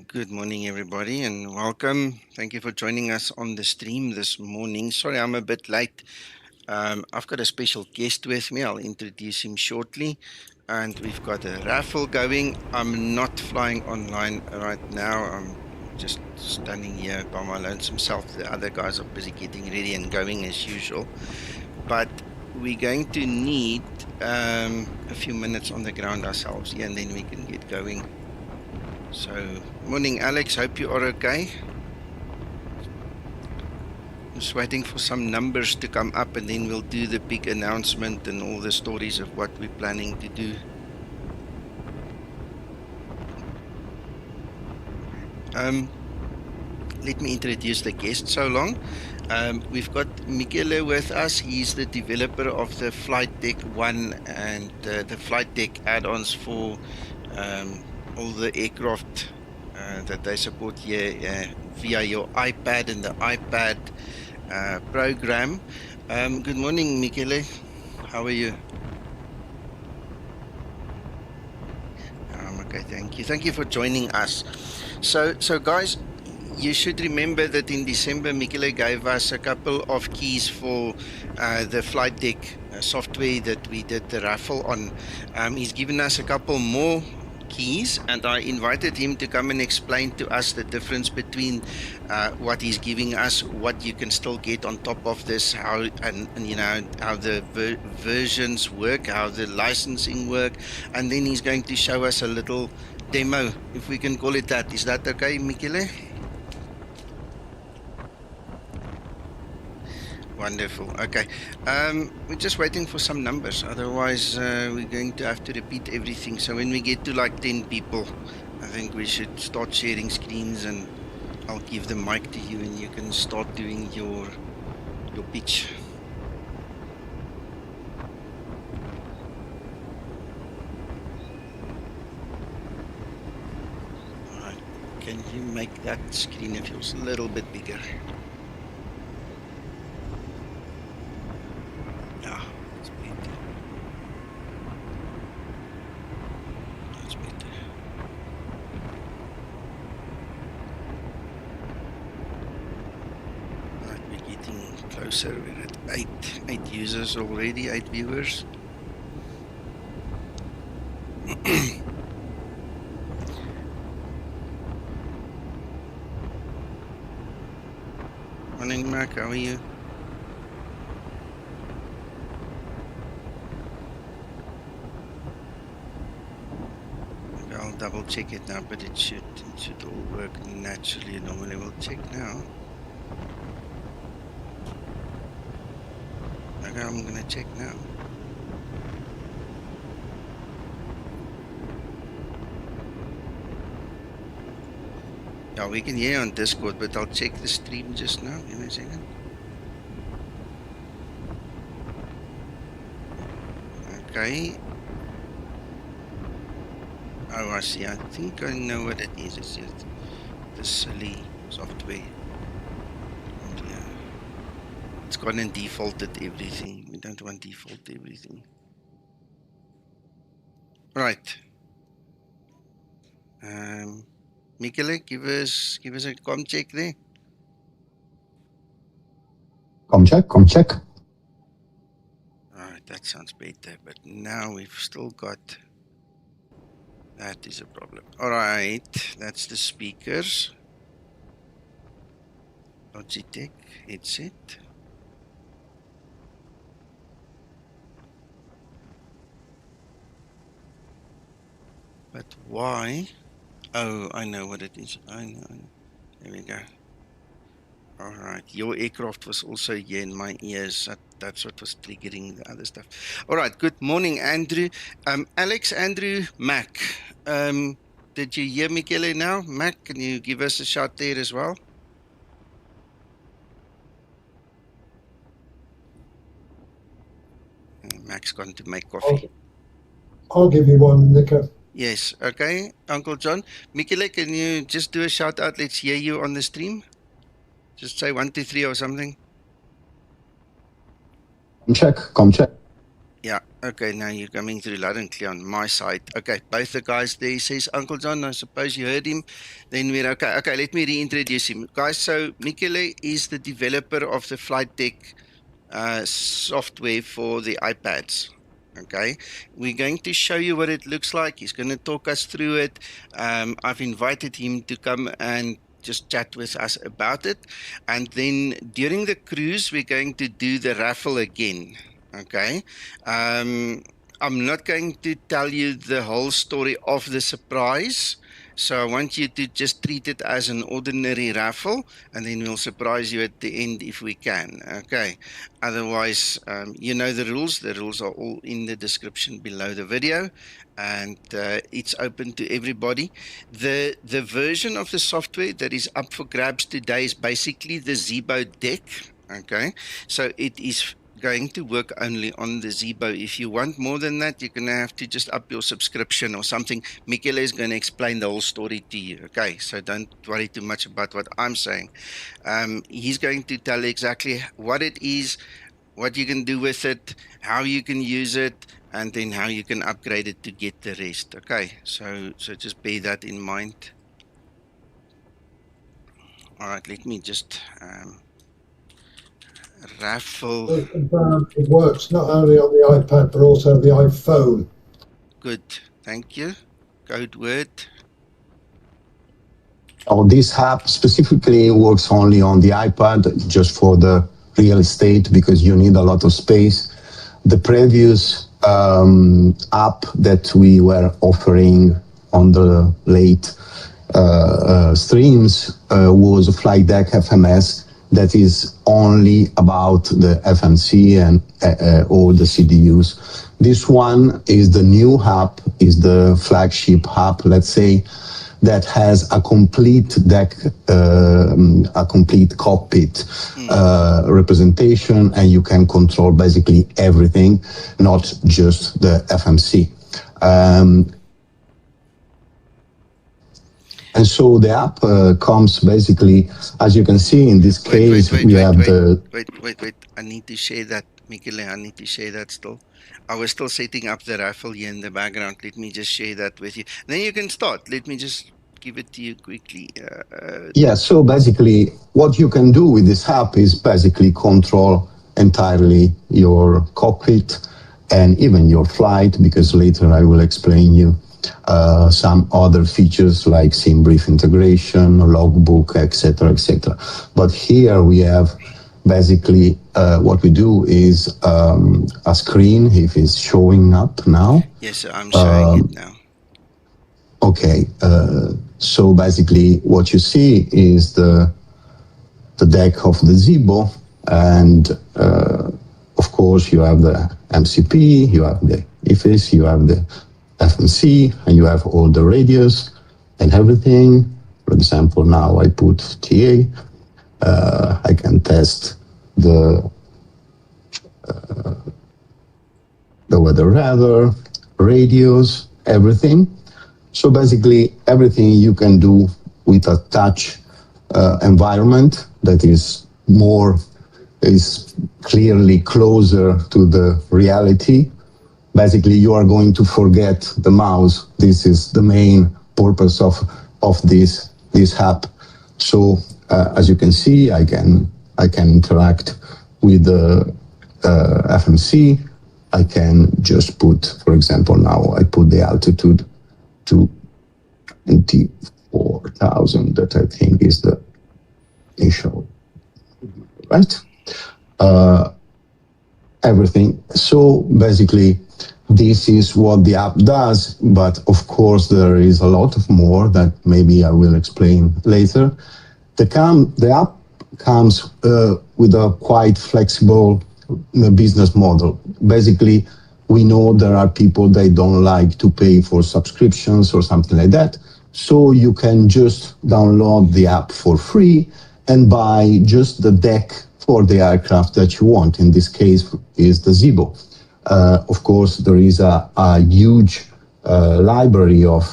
Good morning, everybody, and welcome. Thank you for joining us on the stream this morning. Sorry, I'm a bit late. I've got a special guest with me. I'll introduce him shortly. And we've got a raffle going. I'm not flying online right now. I'm just standing here by my lonesome self. The other guys are busy getting ready and going as usual. But we're going to need a few minutes on the ground ourselves here, and then we can get going. So, morning, Alex. Hope you are okay. Just waiting for some numbers to come up, and then we'll do the big announcement and all the stories of what we're planning to do. Let me introduce the guest so long. We've got Michele with us. He's the developer of the Flight Deck 1 and the Flight Deck add-ons for all the aircraft that they support here via your iPad and the iPad program. Good morning, Michele. How are you? Okay, thank you. Thank you for joining us. So guys, you should remember that in December, Michele gave us a couple of keys for the Flight Deck software that we did the raffle on. He's given us a couple more keys, and I invited him to come and explain to us the difference between what he's giving us, what you can still get on top of this, how and you know how the versions work, how the licensing work, and then he's going to show us a little demo, if we can call it that. Is that okay, Michele? Wonderful. Okay. We're just waiting for some numbers. Otherwise, we're going to have to repeat everything. So when we get to like 10 people, I think we should start sharing screens, and I'll give the mic to you, and you can start doing your pitch. All right. Can you make that screen of yours a little bit bigger? Yeah, that's better. That's better. Right, we're getting closer. We're at eight users already, 8 viewers. Morning, Mark. How are you? I'll double check it now, but it should all work naturally. Normally, we'll check now. Okay, I'm gonna check now. Yeah, we can hear on Discord, but I'll check the stream just now. Give me a second. Okay. Oh, I see. I think I know what it is. It's just the silly software. Yeah. It's gone and defaulted everything. We don't want default everything. Right. Michele, give us a com check there. Com check. Alright, that sounds better, but now we've still got... That is a problem. Alright, that's the speakers. Logitech headset. But why? Oh, I know what it is. I know. There we go. Alright, your aircraft was also here in my ears. That's what was triggering the other stuff. Alright, good morning, Andrew. Alex, Andrew, Mac. Did you hear Michele now? Mac, can you give us a shout there as well? Mac's gone to make coffee. I'll give you one, Nico. Yes, okay, Uncle John. Michele, can you just do a shout out? Let's hear you on the stream. Just say 1, 2, 3 or something. Com check. Yeah, okay, now you're coming through loud and clear on my side. Okay, both the guys there says, Uncle John, I suppose you heard him. Then we're okay. Okay, let me reintroduce him. Guys, so Michele is the developer of the flight deck software for the iPads. Okay, we're going to show you what it looks like. He's going to talk us through it. I've invited him to come and just chat with us about it. And then during the cruise, we're going to do the raffle again. Okay. I'm not going to tell you the whole story of the surprise. So I want you to just treat it as an ordinary raffle, and then we'll surprise you at the end if we can. Okay. Otherwise, you know the rules. The rules are all in the description below the video, and it's open to everybody. The version of the software that is up for grabs today is basically the ZIBODECK. Okay. So it is going to work only on the Zibo. If you want more than that, you're going to have to just up your subscription or something. Michele is going to explain the whole story to you. Okay, so don't worry too much about what I'm saying. He's going to tell exactly what it is, what you can do with it, how you can use it, and then how you can upgrade it to get the rest. Okay, so just bear that in mind. All right, let me just Raffle. It works not only on the iPad but also the iPhone. Good, thank you. Code word. Oh, this app specifically works only on the iPad, just for the real estate, because you need a lot of space. The previous app that we were offering on the late streams was Flight Deck FMS, that is only about the FMC and all the CDUs. This one is the new app, is the flagship app, let's say, that has a complete deck, a complete cockpit representation, and you can control basically everything, not just the FMC. And so the app comes basically, as you can see in this case, wait, I need to share that, Michele, I need to share that still. I was still setting up the raffle here in the background. Let me just share that with you. Then you can start. Let me just give it to you quickly. Yeah, so basically what you can do with this app is basically control entirely your cockpit and even your flight, because later I will explain you some other features like sim brief integration, logbook, etc., etc. But here we have basically what we do is a screen, if it's showing up now. Yes, I'm showing it now. Okay, so basically what you see is the deck of the Zibo, and of course you have the MCP, you have the IFIS, you have the FMC, and you have all the radios and everything. For example, now I put TA. I can test the weather radar, radios, everything. So basically everything you can do with a touch environment that is clearly closer to the reality. Basically, you are going to forget the mouse. This is the main purpose of this app. So as you can see, I can interact with the FMC. I can just put, for example, now I put the altitude to 24,000. That I think is the initial, right? Everything. So basically, this is what the app does, but of course there is a lot of more that maybe I will explain later. The app comes with a quite flexible business model. Basically, we know there are people that don't like to pay for subscriptions or something like that. So you can just download the app for free and buy just the deck for the aircraft that you want. In this case is the Zibo. Of course, there is a huge library of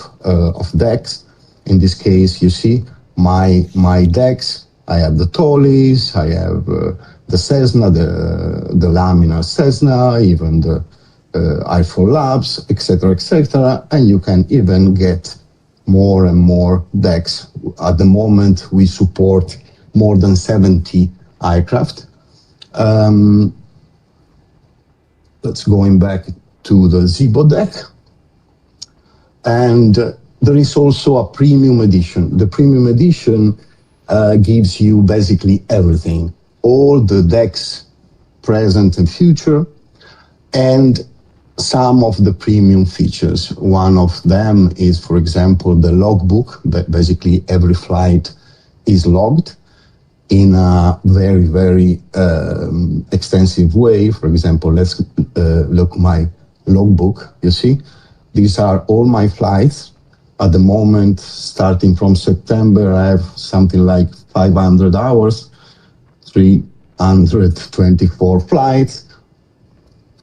decks. In this case, you see my decks. I have the Tollies, I have the Cessna, the Laminar Cessna, even the iPhone Labs, etc., etc., and you can even get more and more decks. At the moment, we support more than 70 aircraft. Let's going back to the ZIBODECK. And there is also a premium edition. The premium edition gives you basically everything, all the decks, present and future, and some of the premium features. One of them is, for example, the logbook, that basically every flight is logged in a very, very extensive way. For example, let's look my logbook, you see? These are all my flights. At the moment, starting from September, I have something like 500 hours, 324 flights.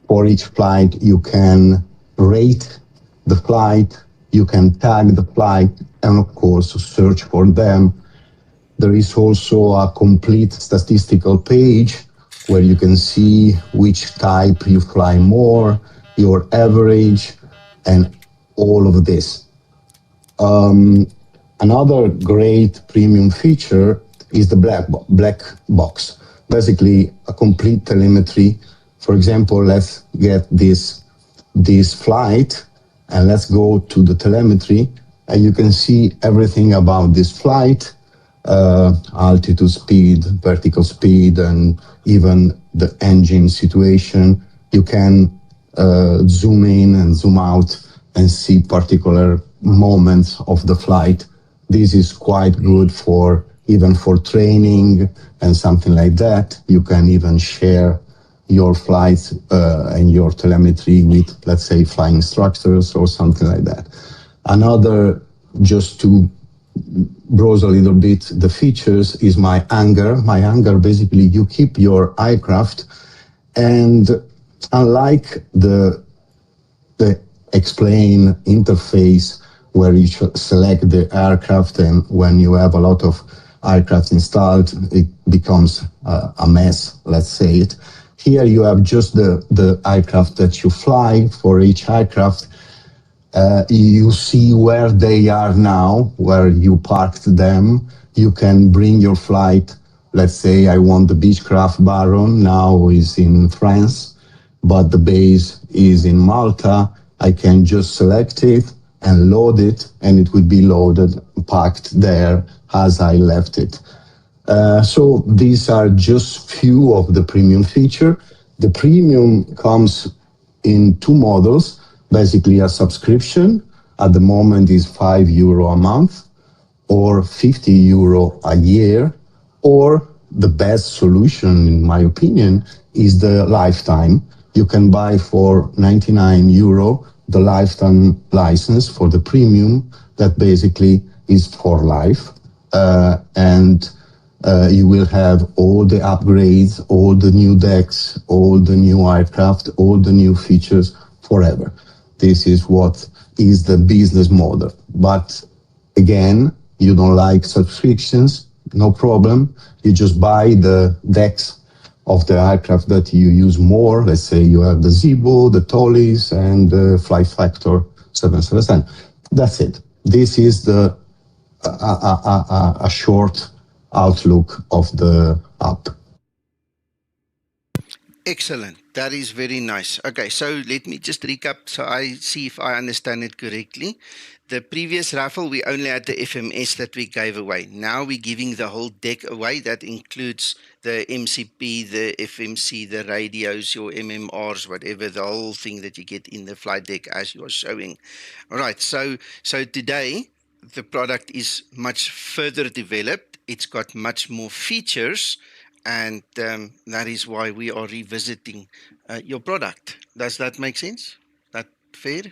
For each flight, you can rate the flight, you can tag the flight, and of course, search for them. There is also a complete statistical page where you can see which type you fly more, your average, and all of this. Another great premium feature is the black box. Basically, a complete telemetry. For example, let's get this flight and let's go to the telemetry, and you can see everything about this flight, altitude, speed, vertical speed, and even the engine situation. You can zoom in and zoom out and see particular moments of the flight. This is quite good for even for training and something like that. You can even share your flights and your telemetry with, let's say, flying instructors or something like that. Another, just to browse a little bit the features, is my hangar. My hangar, basically, you keep your aircraft, and unlike the explain interface where you select the aircraft, and when you have a lot of aircraft installed, it becomes a mess, let's say it. Here you have just the aircraft that you fly. For each aircraft, you see where they are now, where you parked them. You can bring your flight. Let's say I want the Beechcraft Baron, now is in France, but the base is in Malta. I can just select it and load it, and it will be loaded, packed there as I left it. So these are just few of the premium feature. The premium comes in two models, basically a subscription. At the moment is €5 a month or €50 a year, or the best solution, in my opinion, is the lifetime. You can buy for €99 the lifetime license for the premium, that basically is for life. And you will have all the upgrades, all the new decks, all the new aircraft, all the new features forever. This is what is the business model. But again, you don't like subscriptions, no problem. You just buy the decks of the aircraft that you use more. Let's say you have the Zibo, the Tollies, and the Flight Factor 777. That's it. This is the a short outlook of the app. Excellent. That is very nice. Okay, so let me just recap so I see if I understand it correctly. The previous raffle, we only had the FMS that we gave away. Now we're giving the whole deck away. That includes the MCP, the FMC, the radios, your MMRs, whatever, the whole thing that you get in the flight deck as you're showing. All right, so today the product is much further developed. It's got much more features, and that is why we are revisiting your product. Does that make sense? That fair?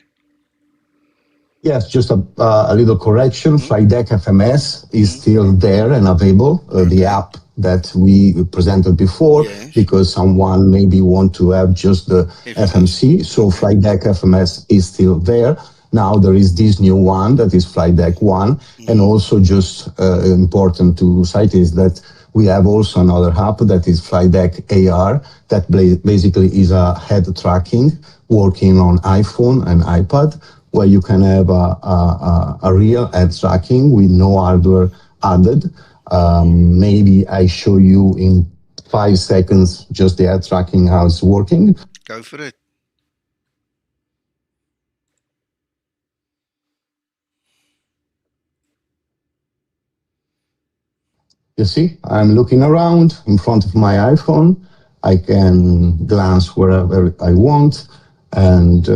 Yes, just a little correction. Flight Deck FMS is still there and available, the app that we presented before, because someone maybe want to have just the FMC. So Flight Deck FMS is still there. Now there is this new one that is Flight Deck 1. And also just important to cite is that we have also another app that is Flight Deck AR that basically is a head tracking working on iPhone and iPad, where you can have a real head tracking with no hardware added. Maybe I show you in 5 seconds just the head tracking, how it's working. Go for it. You see, I'm looking around in front of my iPhone. I can glance wherever I want. And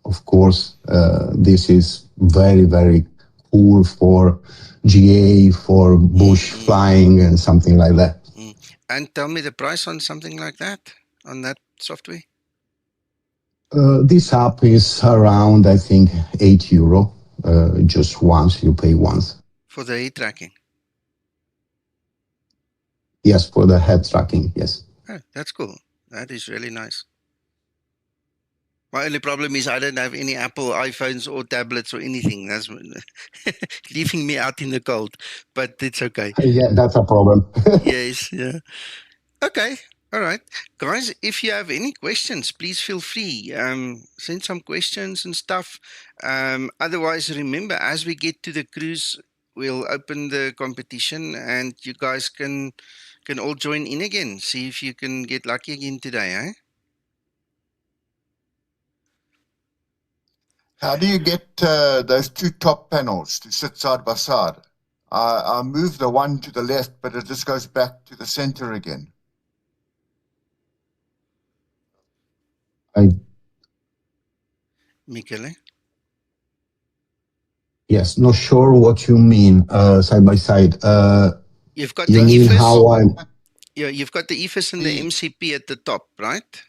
of course, this is very, very cool for GA, for bush flying and something like that. And tell me the price on something like that, on that software. This app is around, I think, €8. Just once, you pay once. For the head tracking? Yes, for the head tracking, yes. Oh, that's cool. That is really nice. My only problem is I don't have any Apple iPhones or tablets or anything. That's leaving me out in the cold, but it's okay. Yeah, that's a problem. Yes, yeah. Okay, all right. Guys, if you have any questions, please feel free. Send some questions and stuff. Otherwise, remember, as we get to the cruise, we'll open the competition and you guys can all join in again. See if you can get lucky again today, eh? How do you get those two top panels to sit side by side? I move the one to the left, but it just goes back to the center again. Michele? Yes, not sure what you mean, side by side. You've got You the mean EFIS. how I'm... Yeah, you've got the EFIS and the MCP at the top, right?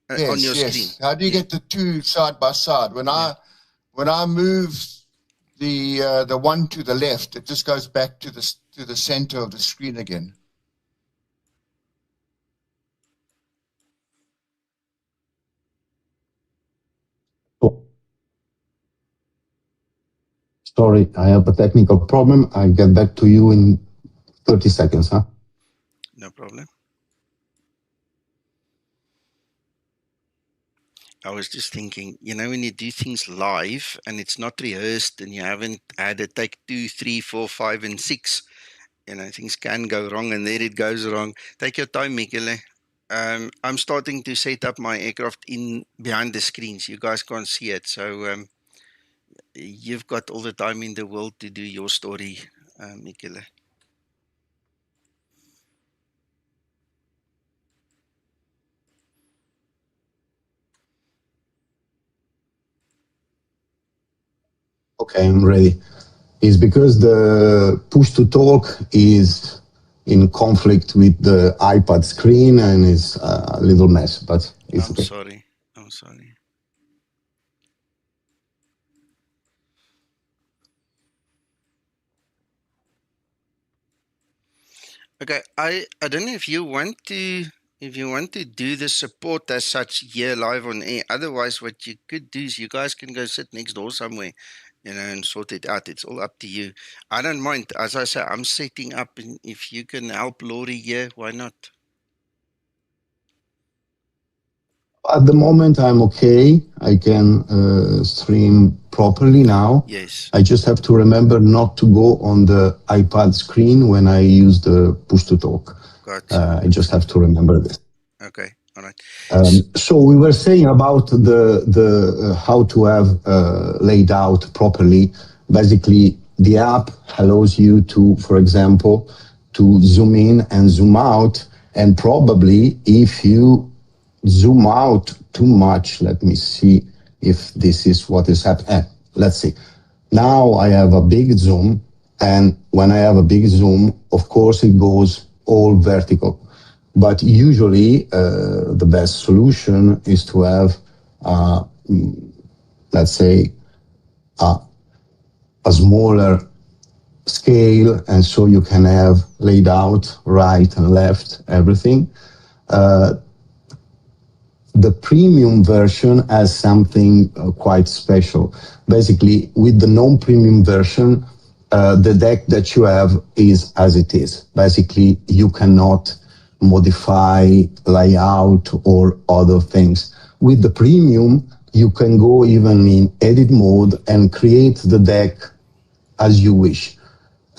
Yes, on your screen. How do you get the two side by side? When I move the one to the left, it just goes back to the center of the screen again. Sorry, I have a technical problem. I'll get back to you in 30 seconds, huh? No problem. I was just thinking, you know, when you do things live and it's not rehearsed and you haven't had a take 2, 3, 4, 5, and 6, you know, things can go wrong and there it goes wrong. Take your time, Michele. I'm starting to set up my aircraft in behind the screens. You guys can't see it. So you've got all the time in the world to do your story, Michele. Okay, I'm ready. It's because the push to talk is in conflict with the iPad screen and it's a little mess, but it's okay. Sorry. I'm sorry. Okay, I don't know if you want to do the support as such here live on air. Otherwise, what you could do is you guys can go sit next door somewhere, you know, and sort it out. It's all up to you. I don't mind. As I say, I'm setting up, and if you can help Laurie here, why not? At the moment, I'm okay. I can stream properly now. Yes. I just have to remember not to go on the iPad screen when I use the push to talk. Gotcha. I just have to remember this. Okay. All right. So we were saying about the how to have laid out properly. Basically, the app allows you to, for example, to zoom in and zoom out. And probably if you zoom out too much, let me see if this is what is happening. Let's see. Now I have a big zoom. And when I have a big zoom, of course, it goes all vertical. But usually, the best solution is to have, let's say, a smaller scale, and so you can have laid out right and left everything. The premium version has something quite special. Basically, with the non-premium version, the deck that you have is as it is. Basically, you cannot modify layout or other things. With the premium, you can go even in edit mode and create the deck as you wish.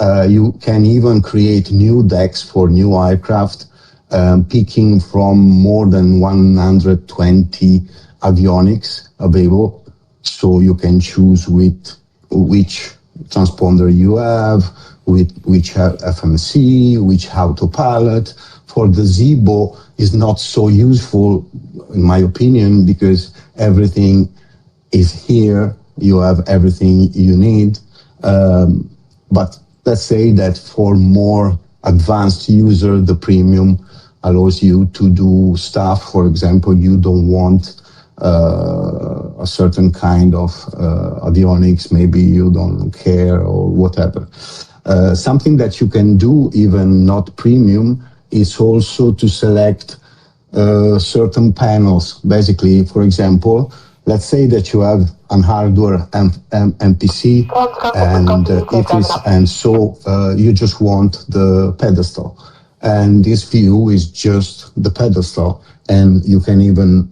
You can even create new decks for new aircraft, picking from more than 120 avionics available. So you can choose with which transponder you have, with which FMC, which autopilot. For the Zibo is not so useful, in my opinion, because everything is here. You have everything you need. But let's say that for more advanced user, the premium allows you to do stuff. For example, you don't want a certain kind of avionics, maybe you don't care or whatever. Something that you can do, even not premium, is also to select certain panels. Basically, for example, let's say that you have an hardware MPC, and you just want the pedestal, and this view is just the pedestal, and you can even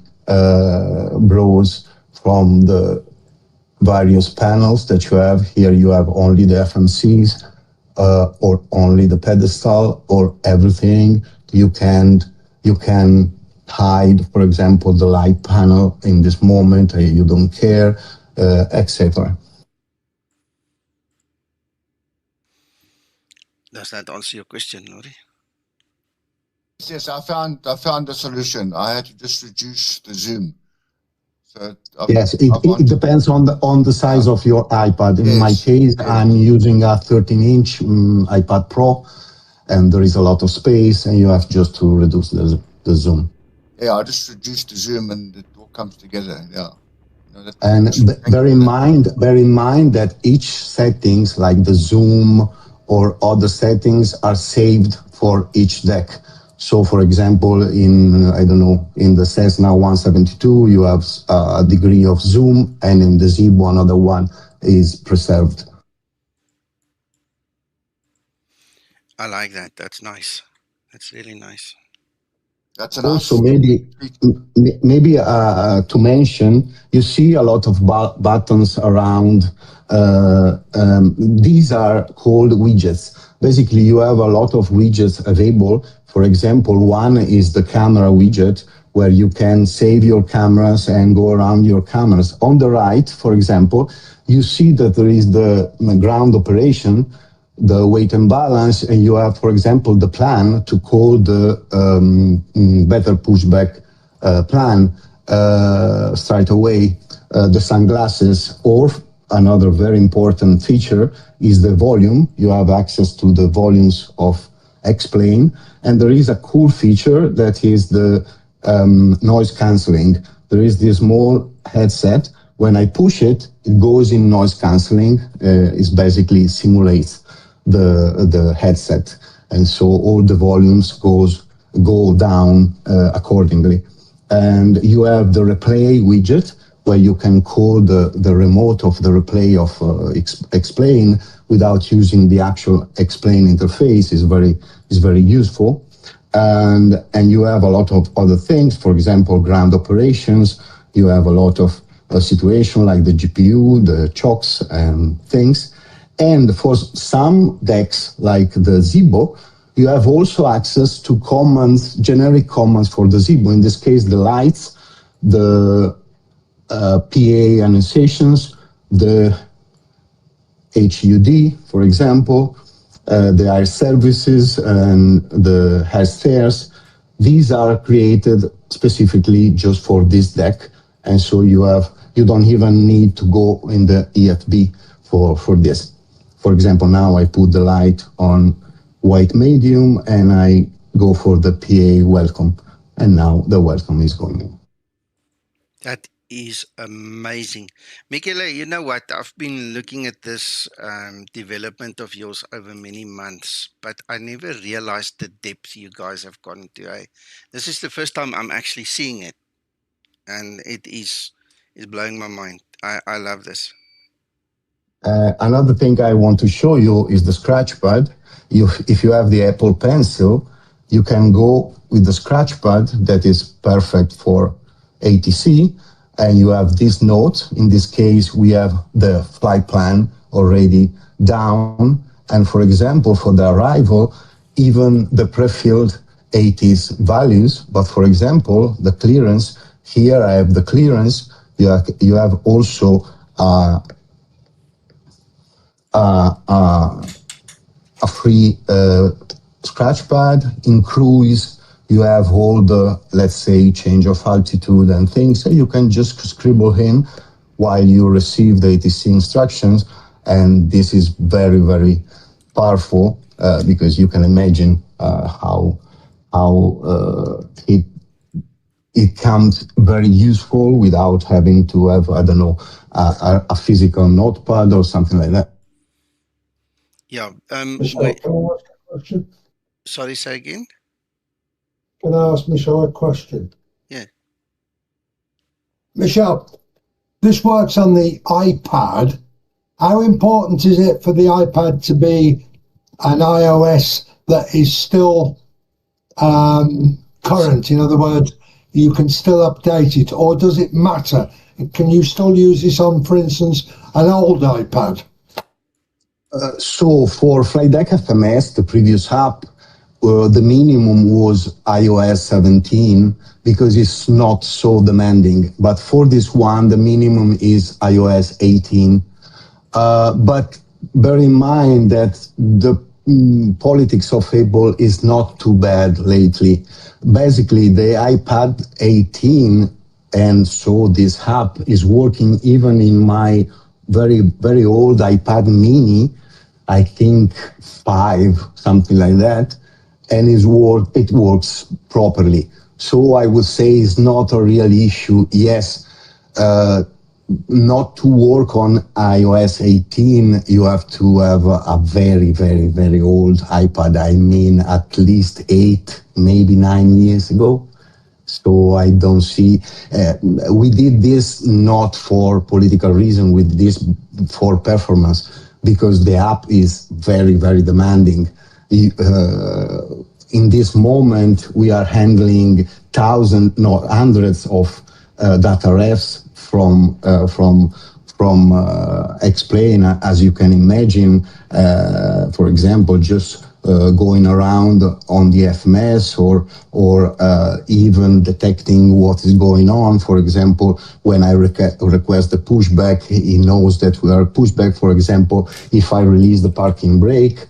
browse from the various panels that you have. Here you have only the FMCs, or only the pedestal, or everything. You can hide, for example, the light panel in this moment. You don't care, etc. Does that answer your question, Lori? Yes, I found a solution. I had to just reduce the zoom. So yes, it depends on the size of your iPad. In my case, I'm using a 13-inch iPad Pro, and there is a lot of space, and you have just to reduce the zoom. Yeah, I just reduced the zoom, and it all comes together. Yeah. And bear in mind that each settings, like the zoom or other settings, are saved for each deck. So, for example, in the Cessna 172, you have a degree of zoom, and in the Zibo, another one is preserved. I like that. That's nice. That's really nice. That's a also maybe to mention, you see a lot of buttons around. These are called widgets. Basically, you have a lot of widgets available. For example, one is the camera widget, where you can save your cameras and go around your cameras. On the right, for example, you see that there is the ground operation, the weight and balance, and you have, for example, the plan to call the better pushback plan straight away, the sunglasses, or another very important feature is the volume. You have access to the volumes of X-plane, and there is a cool feature that is the noise cancelling. There is this small headset. When I push it, it goes in noise cancelling. It basically simulates the headset, and so all the volumes go down accordingly. And you have the replay widget, where you can call the remote of the replay of X-plane without using the actual X-plane interface. Is very useful. And you have a lot of other things. For example, ground operations. You have a lot of situation like the GPU, the chocks and things. And for some decks like the Zibo, you have also access to commands, generic commands for the Zibo. In this case, the lights, the PA annotations, the HUD, for example, the air services and the air stairs. These are created specifically just for this deck, and so you don't even need to go in the EFB for this. For example, now I put the light on white medium, and I go for the PA welcome, and now the welcome is going on. That is amazing. Michele, you know what? I've been looking at this development of yours over many months, but I never realized the depth you guys have gone to. This is the first time I'm actually seeing it, and it is blowing my mind. I love this. Another thing I want to show you is the scratchpad. If you have the Apple Pencil, you can go with the scratchpad that is perfect for ATC, and you have this note. In this case, we have the flight plan already down. And for example, for the arrival, even the pre-filled AT's values, but for example, the clearance, here I have the clearance, you have also a free scratchpad. In cruise, you have all the, let's say, change of altitude and things. So you can just scribble in while you receive the ATC instructions. And this is very, very powerful because you can imagine how it comes very useful without having to have, I don't know, a physical notepad or something like that. Yeah. Michelle, can I ask a question? Sorry, say again? Can I ask Michelle a question? Yeah. Michelle, this works on the iPad. How important is it for the iPad to be an iOS that is still current? In other words, you can still update it, or does it matter? Can you still use this on, for instance, an old iPad? So for Flight Deck FMS, the previous app, the minimum was iOS 17 because it's not so demanding. But for this one, the minimum is iOS 18. But bear in mind that the politics of Apple is not too bad lately. Basically, the iPad 18 and so this app is working even in my very, very old iPad mini, I think 5, something like that, and it works properly. So I would say it's not a real issue. Yes, not to work on iOS 18, you have to have a very, very, very old iPad. I mean, at least 8, maybe 9 years ago. So I don't see. We did this not for political reason. We did this for performance because the app is very, very demanding. In this moment, we are handling hundreds of data refs from X-Plane, as you can imagine. For example, just going around on the FMS or even detecting what is going on. For example, when I request the pushback, he knows that we are pushback. For example, if I release the parking brake,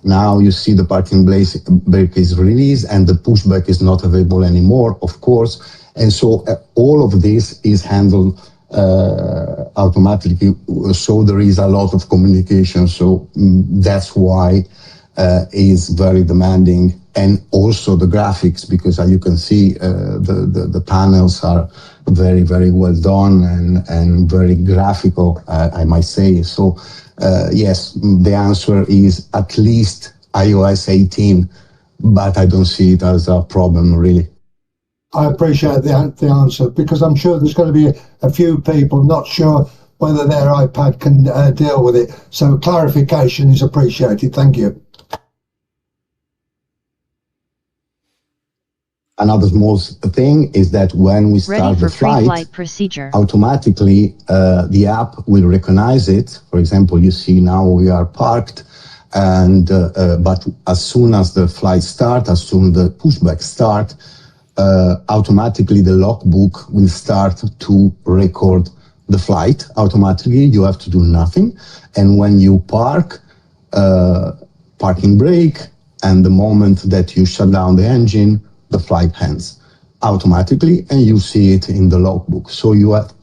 now you see the parking brake is released and the pushback is not available anymore, of course. And so all of this is handled automatically. So there is a lot of communication. So that's why is very demanding. And also the graphics, because as you can see, the panels are very, very well done and very graphical, I might say. So yes, the answer is at least iOS 18, but I don't see it as a problem, really. I appreciate the answer, because I'm sure there's going to be a few people not sure whether their iPad can deal with it. So clarification is appreciated. Thank you. Another small thing is that when we start the flight procedure, automatically the app will recognize it. For example, you see now we are parked, and but as soon as the flight starts, as soon as the pushback start, automatically the logbook will start to record the flight. Automatically, you have to do nothing. And when you park, parking brake, and the moment that you shut down the engine, the flight ends automatically, and you see it in the logbook. So you have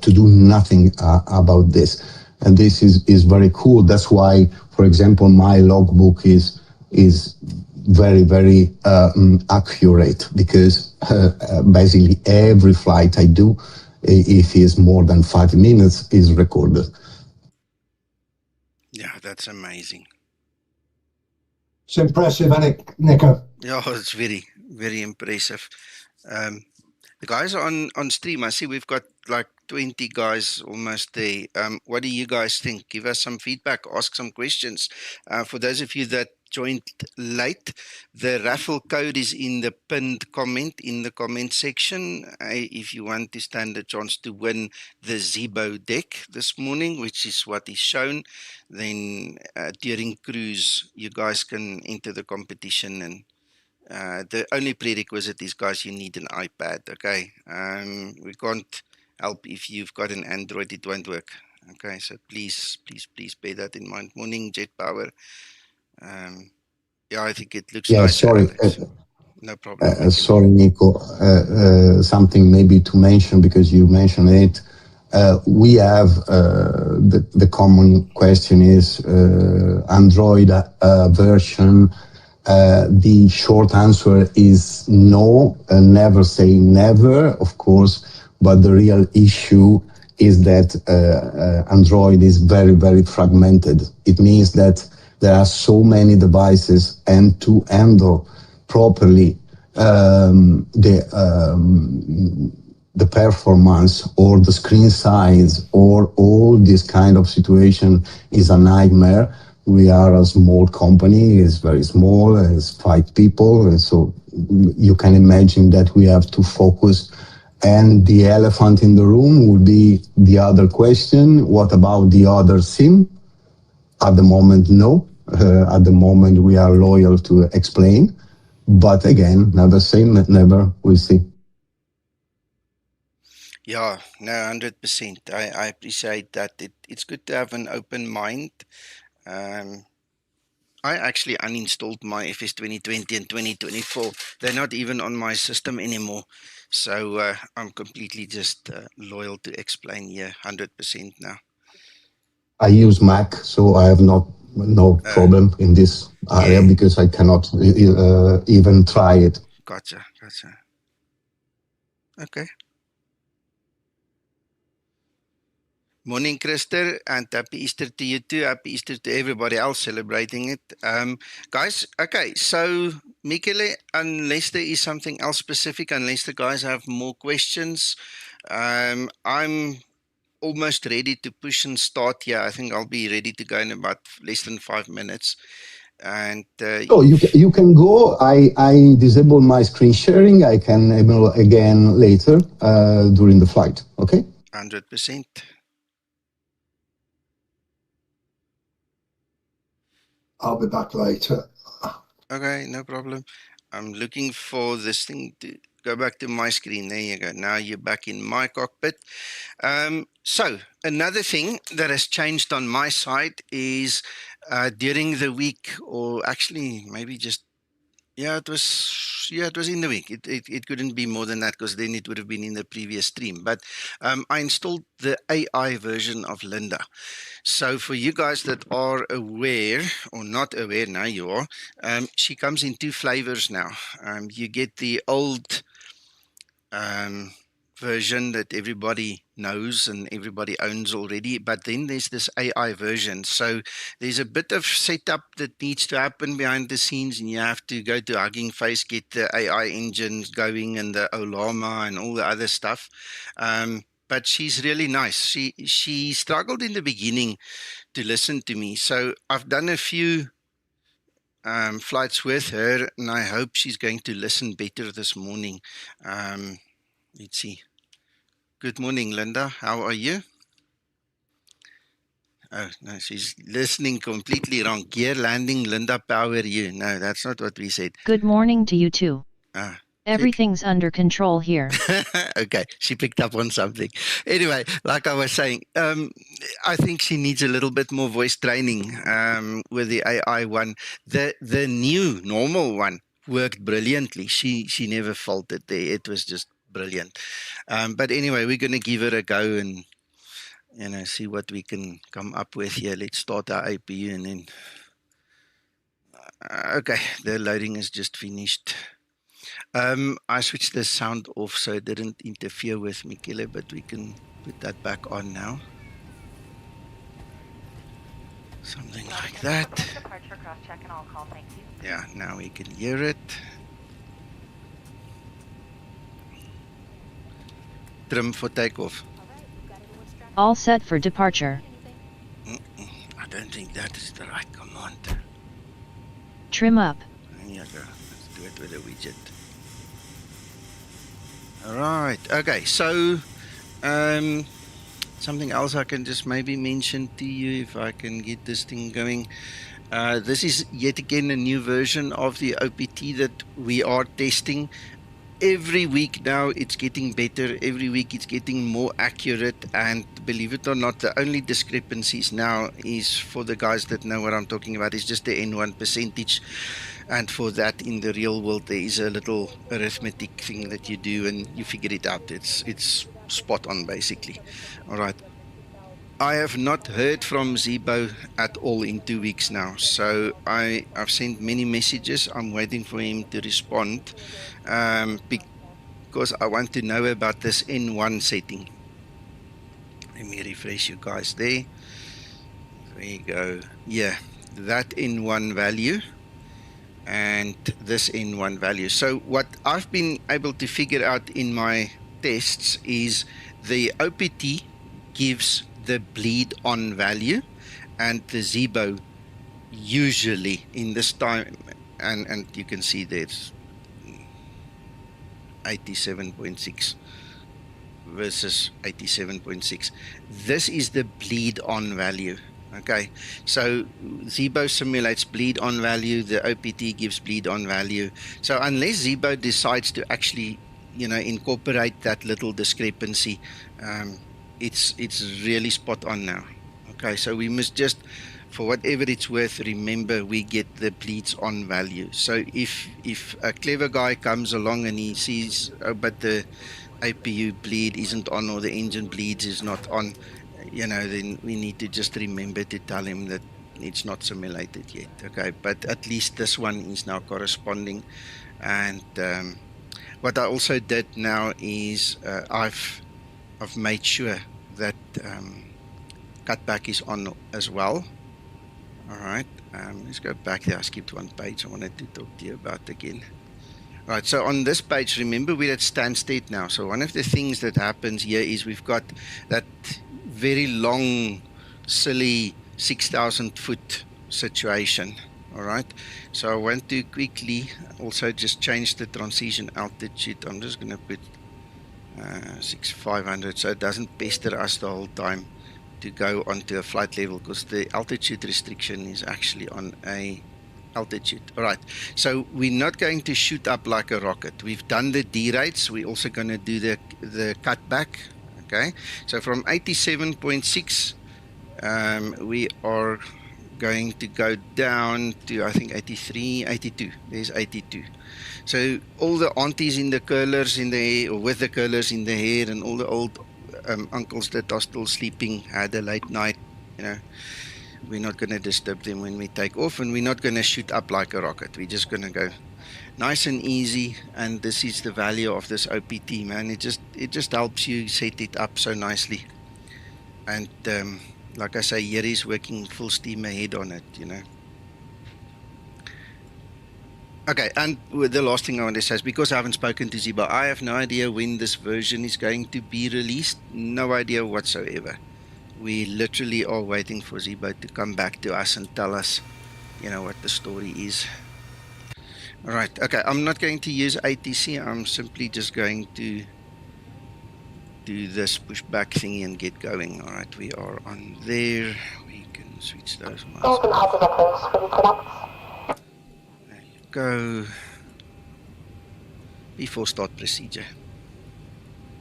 to do nothing about this, and this is very cool. That's why, for example, my logbook is very, very accurate, because basically every flight I do, if it's more than 5 minutes, is recorded. Yeah, that's amazing. It's impressive, isn't it, Nico? Yeah, it's very, very impressive. The guys are on stream. I see we've got like 20 guys almost there. What do you guys think? Give us some feedback, ask some questions. For those of you that joined late. The raffle code is in the pinned comment in the comment section. If you want to stand a chance to win the ZIBODECK this morning, which is what is shown, then during cruise, you guys can enter the competition. And the only prerequisite is, guys, you need an iPad, okay? We can't help if you've got an Android, it won't work. Okay, so please bear that in mind. Morning, Jet Power. Yeah, I think it looks Yeah, nicer, sorry. Alex. No problem. Sorry, Nico. Something maybe to mention, because you mentioned it. We have the common question is Android version. The short answer is no, never say never, of course, but the real issue is that Android is very, very fragmented. It means that there are so many devices, and to handle properly the performance or the screen size or all this kind of situation is a nightmare. We are a small company, it's very small, it's 5 people, and so you can imagine that we have to focus. And the elephant in the room would be the other question: what about the other SIM? At the moment, no. At the moment, we are loyal to explain. But again, never say never, we'll see. Yeah, no, 100%. I appreciate that. It's good to have an open mind. I actually uninstalled my FS 2020 and 2024. They're not even on my system anymore. So I'm completely just loyal to explain here, 100% now. I use Mac, so I have no problem in this area, because I cannot even try it. Gotcha. Okay. Morning, Krister, and happy Easter to you too. Happy Easter to everybody else celebrating it. Guys, okay, so Michele, unless there is something else specific, unless the guys have more questions, I'm almost ready to push and start here. I think I'll be ready to go in about less than 5 minutes. And so you can go. I disable my screen sharing. I can enable again later during the flight. Okay. 100%. I'll be back later. Okay, no problem. I'm looking for this thing to go back to my screen. There you go. Now you're back in my cockpit. So another thing that has changed on my side is during the week, or actually maybe just it was in the week. It couldn't be more than that, because then it would have been in the previous stream. But I installed the AI version of Linda. So for you guys that are aware or not aware, now you are, she comes in 2 flavors now. You get the old version that everybody knows and everybody owns already, but then there's this AI version. So there's a bit of setup that needs to happen behind the scenes, and you have to go to Hugging Face, get the AI engines going and the Olama and all the other stuff. But she's really nice. She struggled in the beginning to listen to me, so I've done a few flights with her, and I hope she's going to listen better this morning. Let's see. Good morning, Linda. How are you? Oh, no, she's listening completely wrong. Gear landing, Linda, power you. No, that's not what we said. Good morning to you too. Everything's under control here. Okay, she picked up on something. Anyway, like I was saying, I think she needs a little bit more voice training with the AI one. The new normal one worked brilliantly. She never faulted there. It was just brilliant. But anyway, we're going to give it a go and see what we can come up with here. Let's start our APU and then. Okay, the loading is just finished. I switched the sound off so it didn't interfere with Michele, but we can put that back on now. Something like that. Yeah, now we can hear it. Trim for takeoff. All set for departure. I don't think that is the right command. Trim up. There you go. Let's do it with a widget. Alright, okay, so something else I can just maybe mention to you if I can get this thing going. This is yet again a new version of the OPT that we are testing. Every week now it's getting better, every week it's getting more accurate, and believe it or not, the only discrepancies now is, for the guys that know what I'm talking about, is just the N1 percentage. And for that, in the real world, there is a little arithmetic thing that you do and you figure it out. It's spot on, basically. All right. I have not heard from Zibo at all in 2 weeks now. So I've sent many messages. I'm waiting for him to respond because I want to know about this N1 setting. Let me refresh you guys there. There you go. Yeah, that N1 value and this N1 value. So what I've been able to figure out in my tests is the OPT gives the bleed on value, and the Zibo usually in this time, and you can see there's 87.6 versus 87.6. This is the bleed on value. Okay, so Zibo simulates bleed on value, the OPT gives bleed on value. So unless Zibo decides to actually, incorporate that little discrepancy, it's really spot on now. Okay, so we must just, for whatever it's worth, remember we get the bleeds on value. So if a clever guy comes along and he sees, oh, but the APU bleed isn't on, or the engine bleeds is not on, then we need to just remember to tell him that it's not simulated yet. Okay, but at least this one is now corresponding. And what I also did now is I've made sure that cutback is on as well. All right, let's go back there. I skipped one page I wanted to talk to you about again. Right, so on this page, remember we're at Stansted now. So one of the things that happens here is we've got that very long, silly 6,000 foot situation. All right, so I want to quickly also just change the transition altitude. I'm just going to put 6,500 so it doesn't pester us the whole time to go onto a flight level, because the altitude restriction is actually on a altitude. All right, so we're not going to shoot up like a rocket. We've done the D rates. We're also going to do the cutback. Okay, so from 87.6 we are going to go down to, I think, 83, 82. There's 82. So all the aunties in the curlers in the hair, or with the curlers in the hair, and all the old uncles that are still sleeping, had a late night, we're not going to disturb them when we take off, and we're not going to shoot up like a rocket. We're just going to go nice and easy. And this is the value of this OPT, man. It just helps you set it up so nicely. And like I say, here is working full steam ahead on it, Okay, and the last thing I want to say is, because I haven't spoken to Zibo, I have no idea when this version is going to be released. No idea whatsoever. We literally are waiting for Zibo to come back to us and tell us, what the story is. All right, okay, I'm not going to use ATC. I'm simply just going to do this pushback thingy and get going. All right, we are on there. We can switch those ones. There you go. Before start procedure.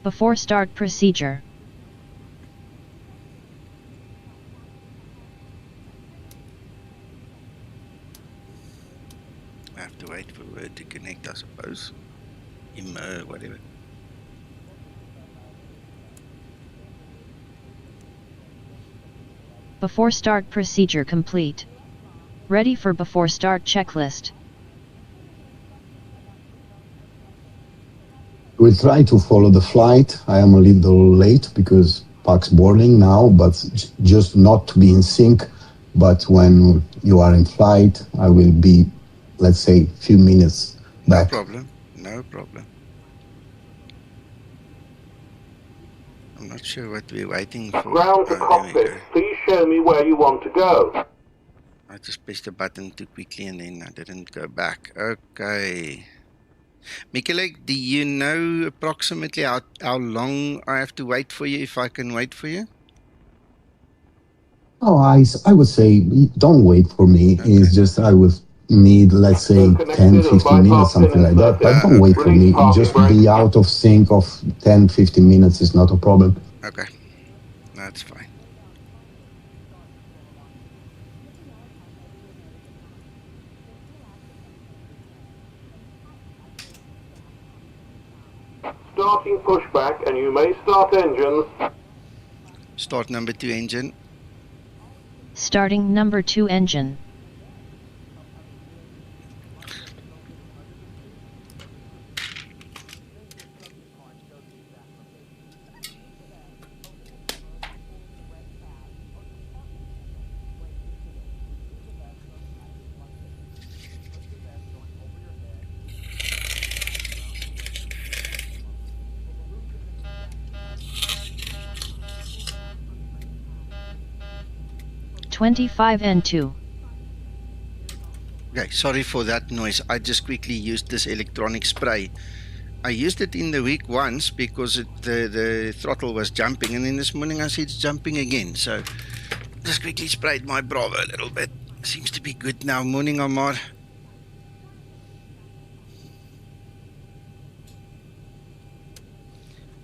Before start procedure. I have to wait for Word to connect, I suppose. Whatever. Before start procedure complete. Ready for before start checklist. We'll try to follow the flight. I am a little late because Pax boarding now, but just not to be in sync. But when you are in flight, I will be, let's say, a few minutes back. No problem. I'm not sure what we're waiting for. Ground to cockpit. Please show me where you want to go. I I just pressed the button too quickly and then I didn't go back. Okay. Michele, do you know approximately how long I have to wait for you, if I can wait for you? Oh, I would say don't wait for me. Okay. It's just I would need, let's say, 10, 15 minutes, something like that. But don't wait for me. Just be out of sync of 10, 15 minutes is not a problem. Okay. That's fine. Starting pushback, and you may start engines. Start number 2 engine. Starting number 2 engine. N2. Okay, sorry for that noise. I just quickly used this electronic spray. I used it in the week once because the throttle was jumping, and then this morning I see it's jumping again. So just quickly sprayed my Bravo a little bit. Seems to be good now. Morning, Omar.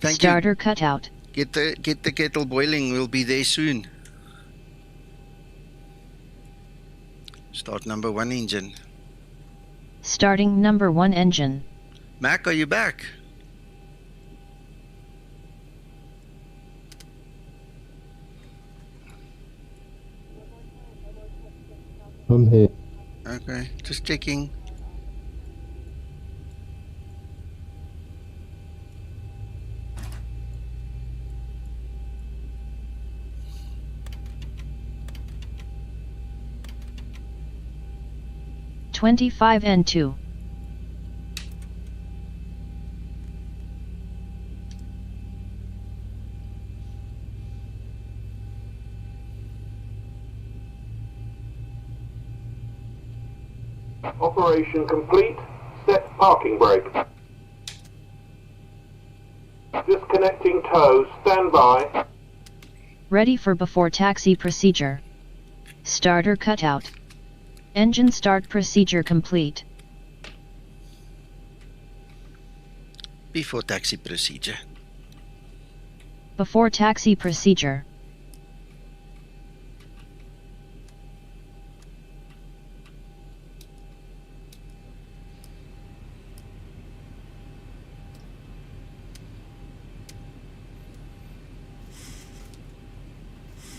Thank Starter you. cutout. Get the kettle boiling. We'll be there soon. Start number 1 engine. Starting number 1 engine. Mac, are you back? I'm here. Okay, just checking. N2. Operation complete. Set parking brake. Disconnecting tow. Stand by. Ready for before taxi procedure. Starter cutout. Engine start procedure complete. Before taxi procedure. Before taxi procedure.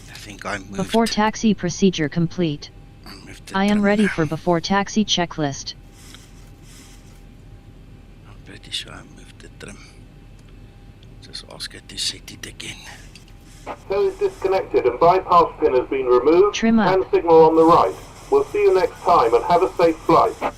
I think I moved. Before taxi procedure complete. I am ready for before taxi checklist. I'm pretty sure I moved the trim. Just ask it to set it again. Tow is disconnected and bypass pin has been removed. Trim up. Hand signal on the right. We'll see you next time and have a safe flight.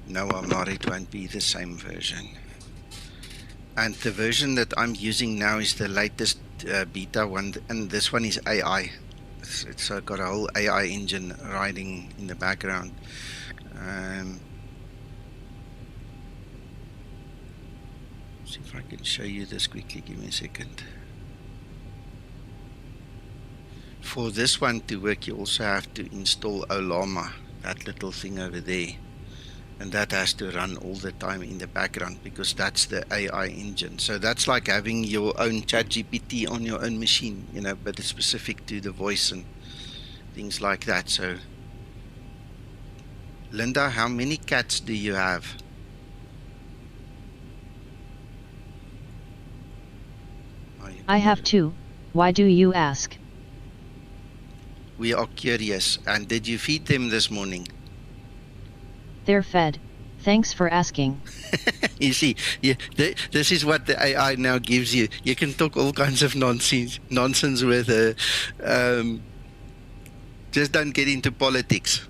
No, I'm not. It won't be the same version. And the version that I'm using now is the latest beta one, and this one is AI. It's got a whole AI engine riding in the background. See if I can show you this quickly. Give me a second. For this one to work, you also have to install Olama, that little thing over there. And that has to run all the time in the background because that's the AI engine. So that's like having your own ChatGPT on your own machine, you know, but it's specific to the voice and things like that. So, Linda, how many cats do you have? I have 2. Why do you ask? We are curious. And did you feed them this morning? They're fed. Thanks for asking. You see, this is what the AI now gives you. You can talk all kinds of nonsense with her. Just don't get into politics.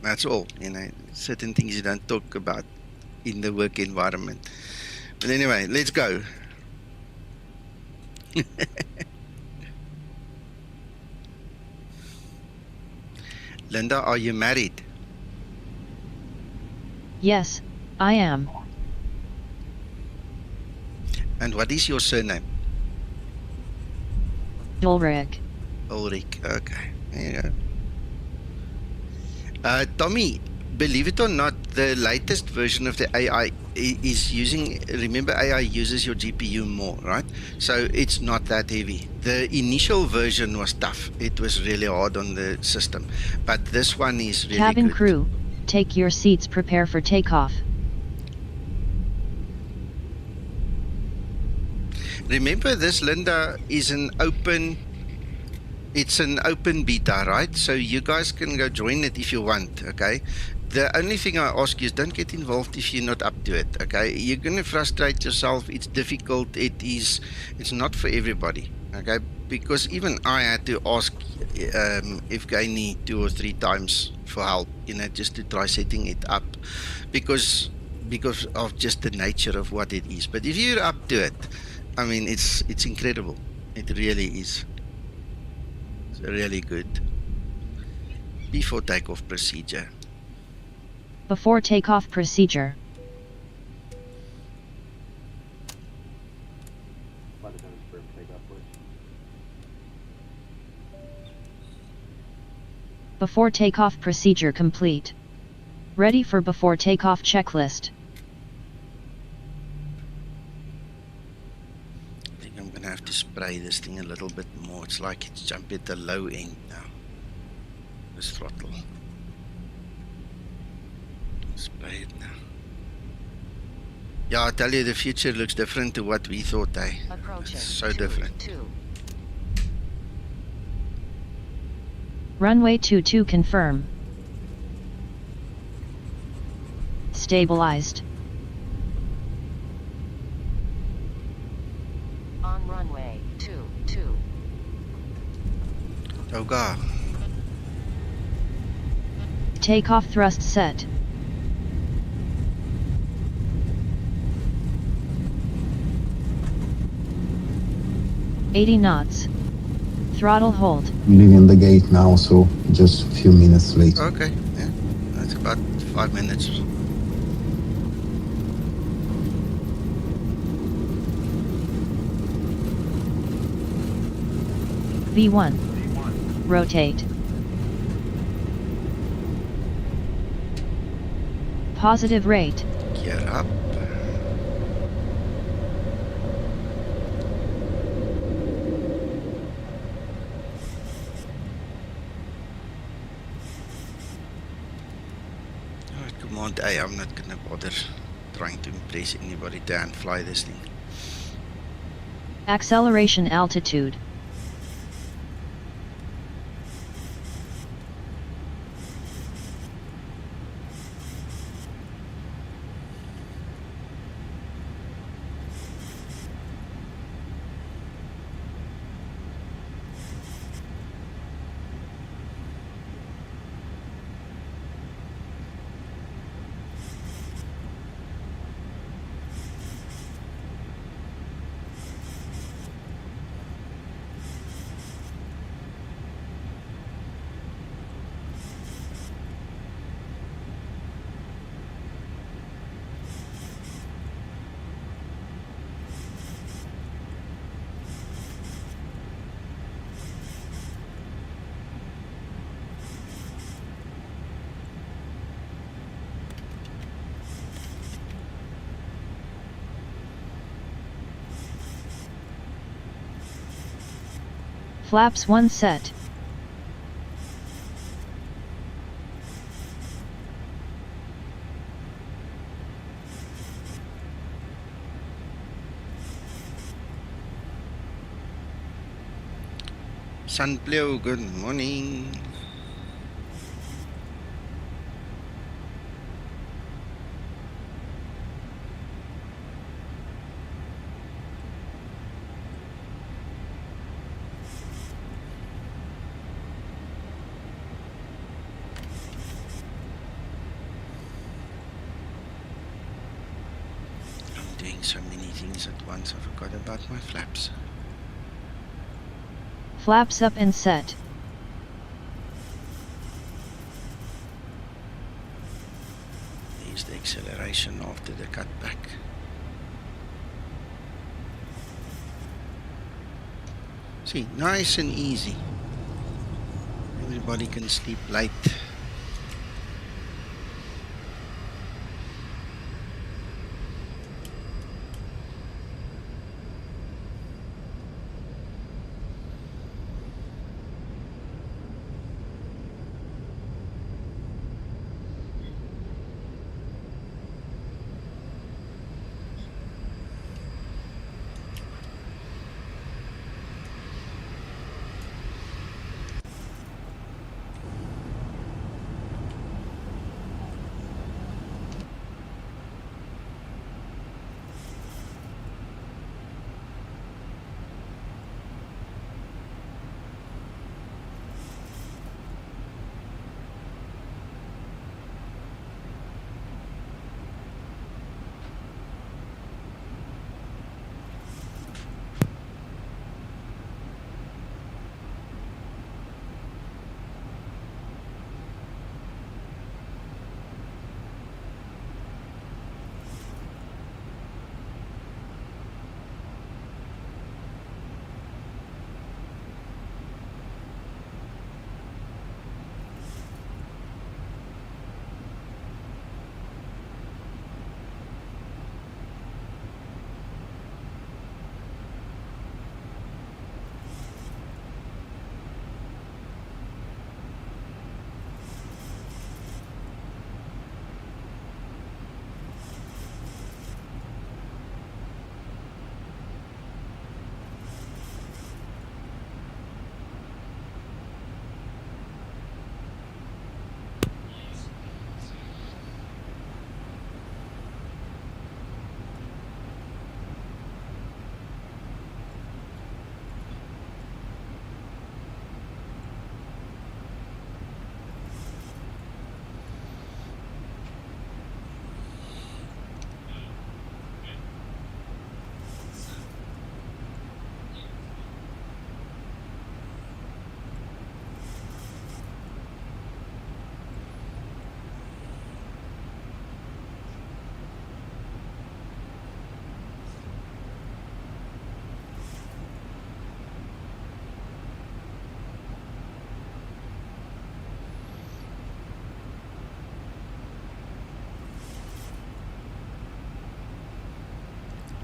That's all. You know, certain things you don't talk about in the work environment. But anyway, let's go. Linda, are you married? Yes, I am. And what is your surname? Ulrich. Ulrich. Okay. There you go. Tommy, believe it or not, the latest version of the AI is using, remember AI uses your GPU more, right? So it's not that heavy. The initial version was tough. It was really hard on the system. But this one is really Cabin good. crew, take your seats, prepare for takeoff. Remember, this, Linda, is an open, it's an open beta, right? So you guys can go join it if you want, okay? The only thing I ask you is don't get involved if you're not up to it, okay? You're going to frustrate yourself. It's difficult. It's not for everybody, okay? Because even I had to ask Evgeny 2 or 3 times for help, you know, just to try setting it up because of just the nature of what it is. But if you're up to it, I mean, it's incredible. It really is. It's really good. Before takeoff procedure. Before takeoff procedure. Before takeoff procedure complete. Ready for before takeoff checklist. I think I'm gonna have to spray this thing a little bit more. It's like it's jumping at the low end now. This throttle. Spray it now. Yeah, I tell you, the future looks different to what we thought, eh? It's so different. Runway 22 confirm. Stabilized. On runway 22. Oh God. Takeoff thrust set. $80 knots. Throttle hold. Leaving the gate now, so just a few minutes late. Okay, yeah. That's about 5 minutes. V1. Rotate. Positive rate. Gear up. Alright, command A. I'm not gonna bother trying to impress anybody there and fly this thing. Acceleration altitude. Flaps 1 set. Sunpleo, good morning. I'm doing so many things at once, I forgot about my flaps. Flaps up and set. There's the acceleration after the cutback. See, nice and easy. Everybody can sleep late.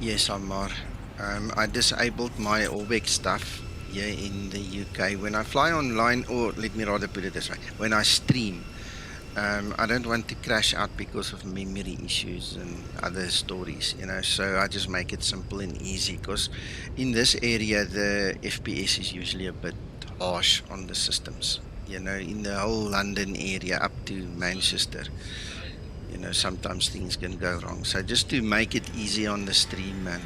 Yes, Amar. I disabled my Orbeck stuff here in the UK. When I fly online, or let me rather put it this way, when I stream, I don't want to crash out because of memory issues and other stories, you know, so I just make it simple and easy, because in this area, the FPS is usually a bit harsh on the systems, you know, in the whole London area up to Manchester. You know, sometimes things can go wrong. So just to make it easy on the stream, man,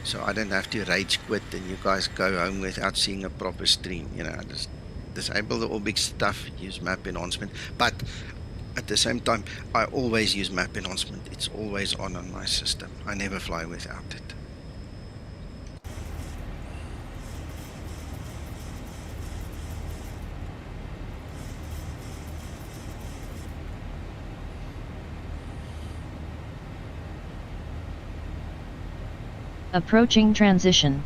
so I don't have to rage quit and you guys go home without seeing a proper stream. You know, just disable the Orbix stuff, use map enhancement. But at the same time, I always use map enhancement. It's always on my system. I never fly without it. Approaching transition.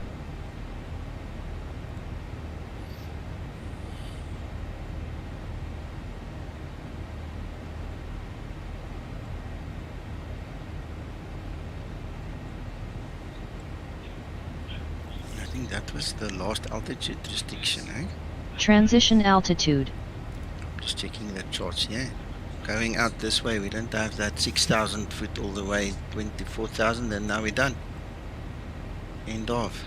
think that was the last altitude restriction, eh? Transition altitude. Just checking the charts, yeah. Going out this way, we don't have that 6,000 foot all the way, 24,000, and now we're done. End of.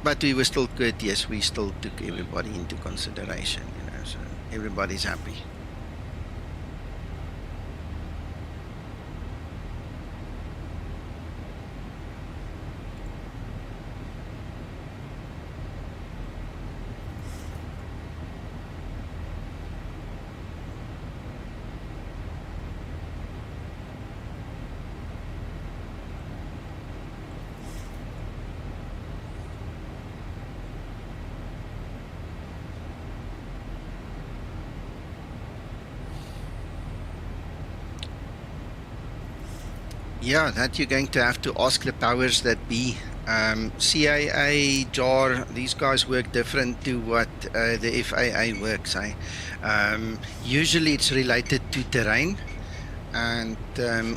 But we were still courteous, we still took everybody into consideration, you know, so everybody's happy. Yeah, that you're going to have to ask the powers that be. CAA, JAR, these guys work different to what the FAA works. Usually it's related to terrain and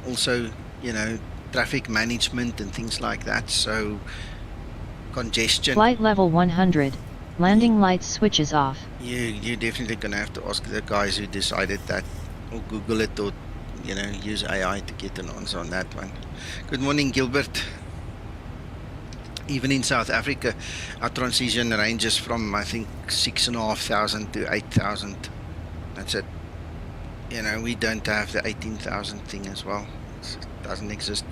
also, you know, traffic management and things like that. So congestion. Flight level 100. Landing lights switches off. You're definitely going to have to ask the guys who decided that, or Google it, or you know, use AI to get an answer on that one. Good morning, Gilbert. Even in South Africa, our transition ranges from, I think, 6,500 to 8,000. That's it. You know, we don't have the 18,000 thing as well. It doesn't exist.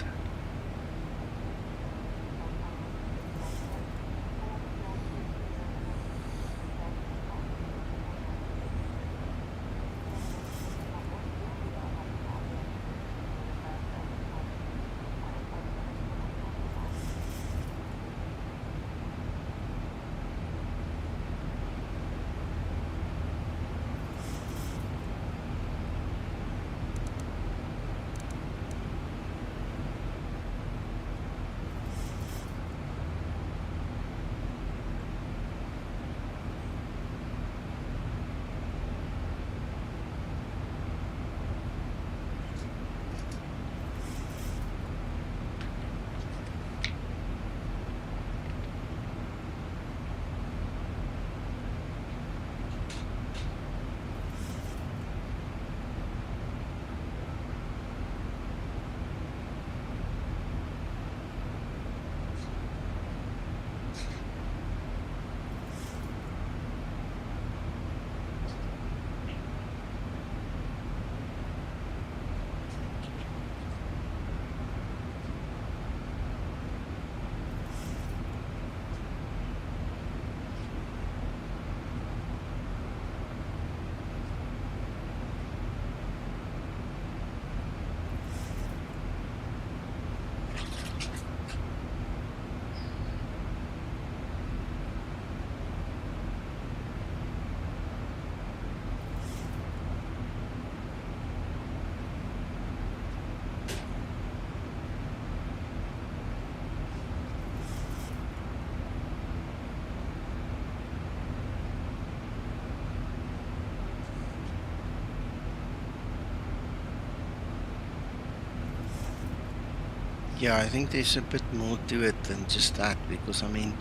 Yeah, I think there's a bit more to it than just that, because I mean,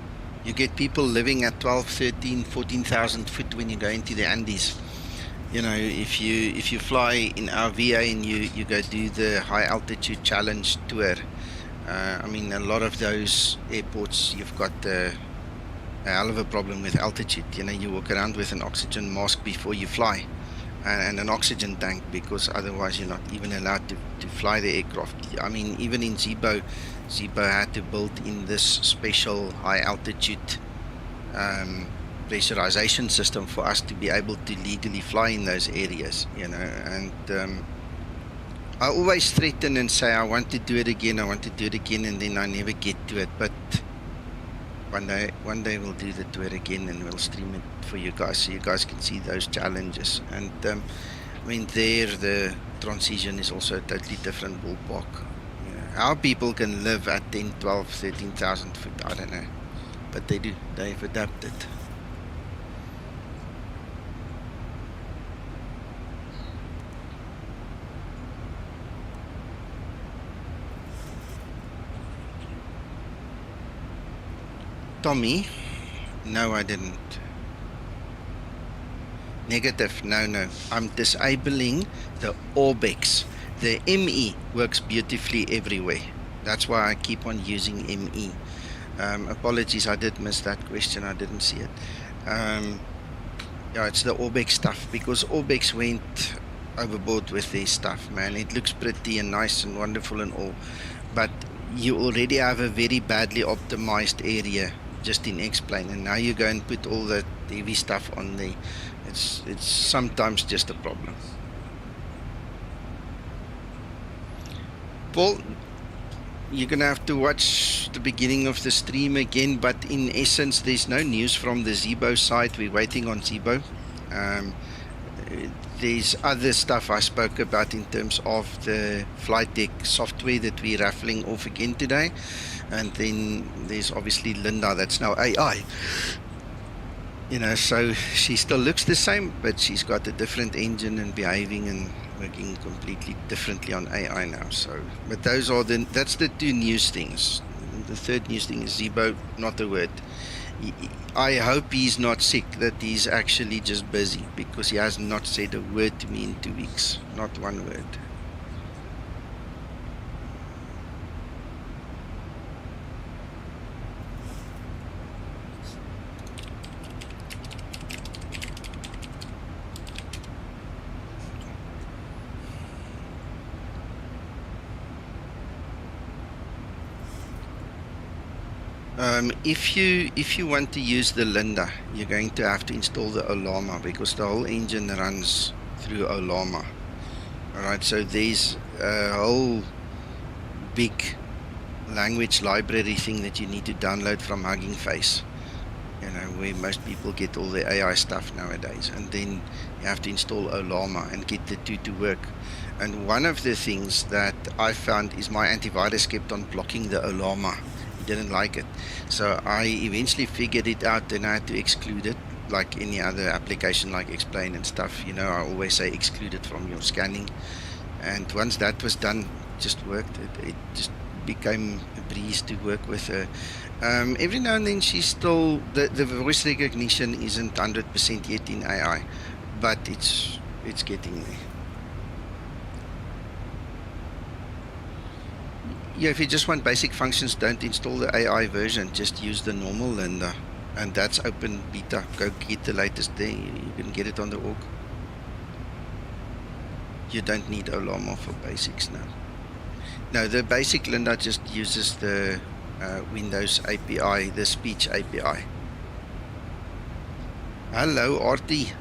you get people living at 12, 13, 14,000 foot when you go into the Andes. You know, if you fly in our VA and you go do the high altitude challenge tour, I mean, a lot of those airports, you've got a hell of a problem with altitude. You know, you walk around with an oxygen mask before you fly, and an oxygen tank, because otherwise you're not even allowed to fly the aircraft. I mean, even in Zibo had to build in this special high altitude pressurization system for us to be able to legally fly in those areas, you know. And I always threaten and say I want to do it again, and then I never get to it. But one day we'll do the tour again, and we'll stream it for you guys, so you guys can see those challenges. And I mean, there the transition is also a totally different ballpark. You know, how people can live at 10, 12, 13,000 foot, I don't know, but they do. They've adapted. Tommy, no, I didn't. Negative, no. I'm disabling the Orbex. The ME works beautifully everywhere. That's why I keep on using ME. Apologies, I did miss that question. I didn't see it. Yeah, it's the Orbex stuff, because Orbex went overboard with their stuff, man. It looks pretty and nice and wonderful and all, but you already have a very badly optimized area just in X-Plane, and now you go and put all that heavy stuff on there. It's sometimes just a problem. Paul, you're gonna have to watch the beginning of the stream again, but in essence there's no news from the Zibo side. We're waiting on Zibo. There's other stuff I spoke about in terms of the flight deck software that we're raffling off again today, and then there's obviously Linda, that's now AI. You know, so she still looks the same, but she's got a different engine and behaving and working completely differently on AI now. So, but that's the two news things. The third news thing is Zibo, not a word. I hope he's not sick, that he's actually just busy, because he has not said a word to me in 2 weeks. Not one word. If you want to use the Linda, you're going to have to install the Olama, because the whole engine runs through Olama. Alright, so there's a whole big language library thing that you need to download from Hugging Face, you know, where most people get all the AI stuff nowadays, and then you have to install Olama and get the two to work. And one of the things that I found is my antivirus kept on blocking the Olama. Didn't like it, so I eventually figured it out, and I had to exclude it, like any other application like Explain and stuff. You know, I always say exclude it from your scanning, and once that was done, it just worked. It just became a breeze to work with her. Every now and then she's still, the voice recognition isn't 100% yet in AI, but it's getting there. Yeah, if you just want basic functions, don't install the AI version, just use the normal Linda, and that's open beta. Go get the latest there, you can get it on the org. You don't need Olama for basics now. No, the basic Linda just uses the Windows API, the speech API. Hello, Artie.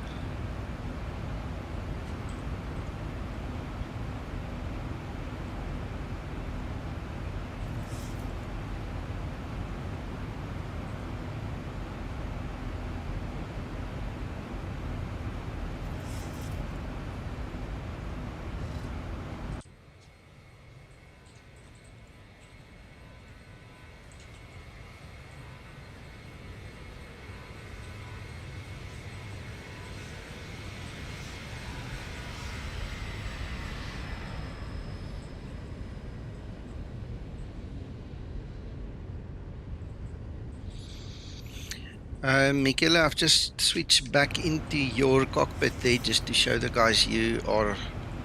Michaela, I've just switched back into your cockpit there just to show the guys you are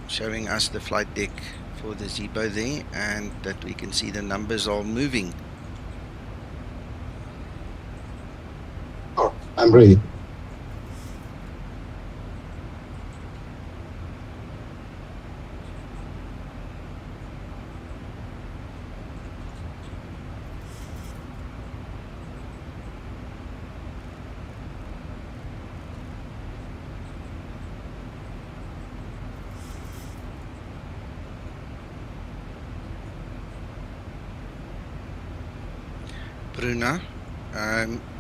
showing us the flight deck for the Zibo there, and that we can see the numbers are moving. Oh, I'm ready. Bruna,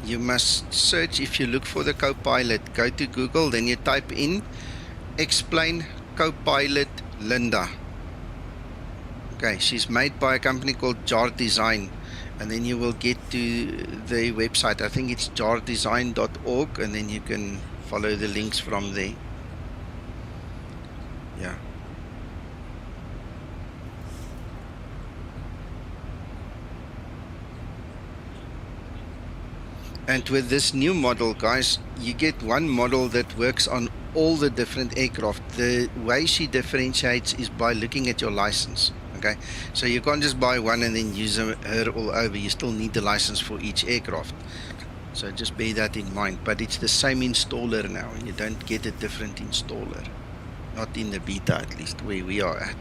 you must search. If you look for the Copilot, go to Google, then you type in Explain Copilot Linda. Okay, she's made by a company called Jar Design, and then you will get to the website. I think it's jardesign.org, and then you can follow the links from there. Yeah. And with this new model, guys, you get one model that works on all the different aircraft. The way she differentiates is by looking at your license. Okay, so you can't just buy one and then use her all over. You still need the license for each aircraft. So just bear that in mind. But it's the same installer now. You don't get a different installer. Not in the beta, at least, where we are at.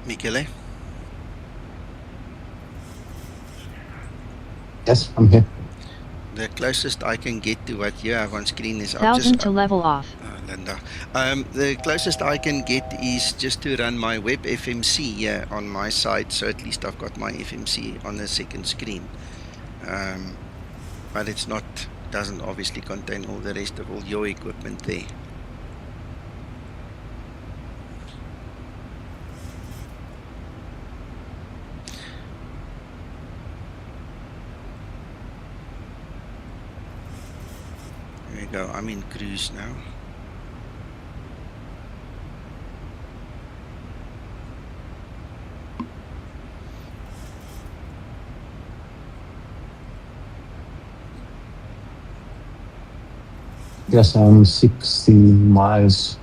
Michele? Yes, I'm here. The closest I can get to what you have on screen is... 1000 to level off. Linda. The closest I can get is just to run my web FMC here on my side, so at least I've got my FMC on the second screen. But it's not, doesn't obviously contain all the rest of all your equipment there. There we go, I'm in cruise now. Yes, I'm 16 miles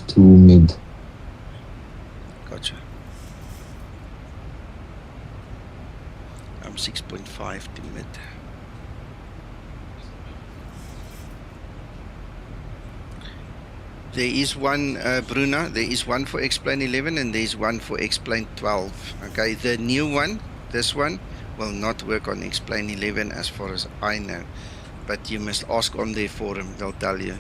to mid. Gotcha. I'm 6.5 to mid. There is one, Bruna, there is one for X-Plane 11 and there is one for X-Plane 12. Okay, the new one, this one, will not work on X-Plane 11 as far as I know. But you must ask on their forum, they'll tell you.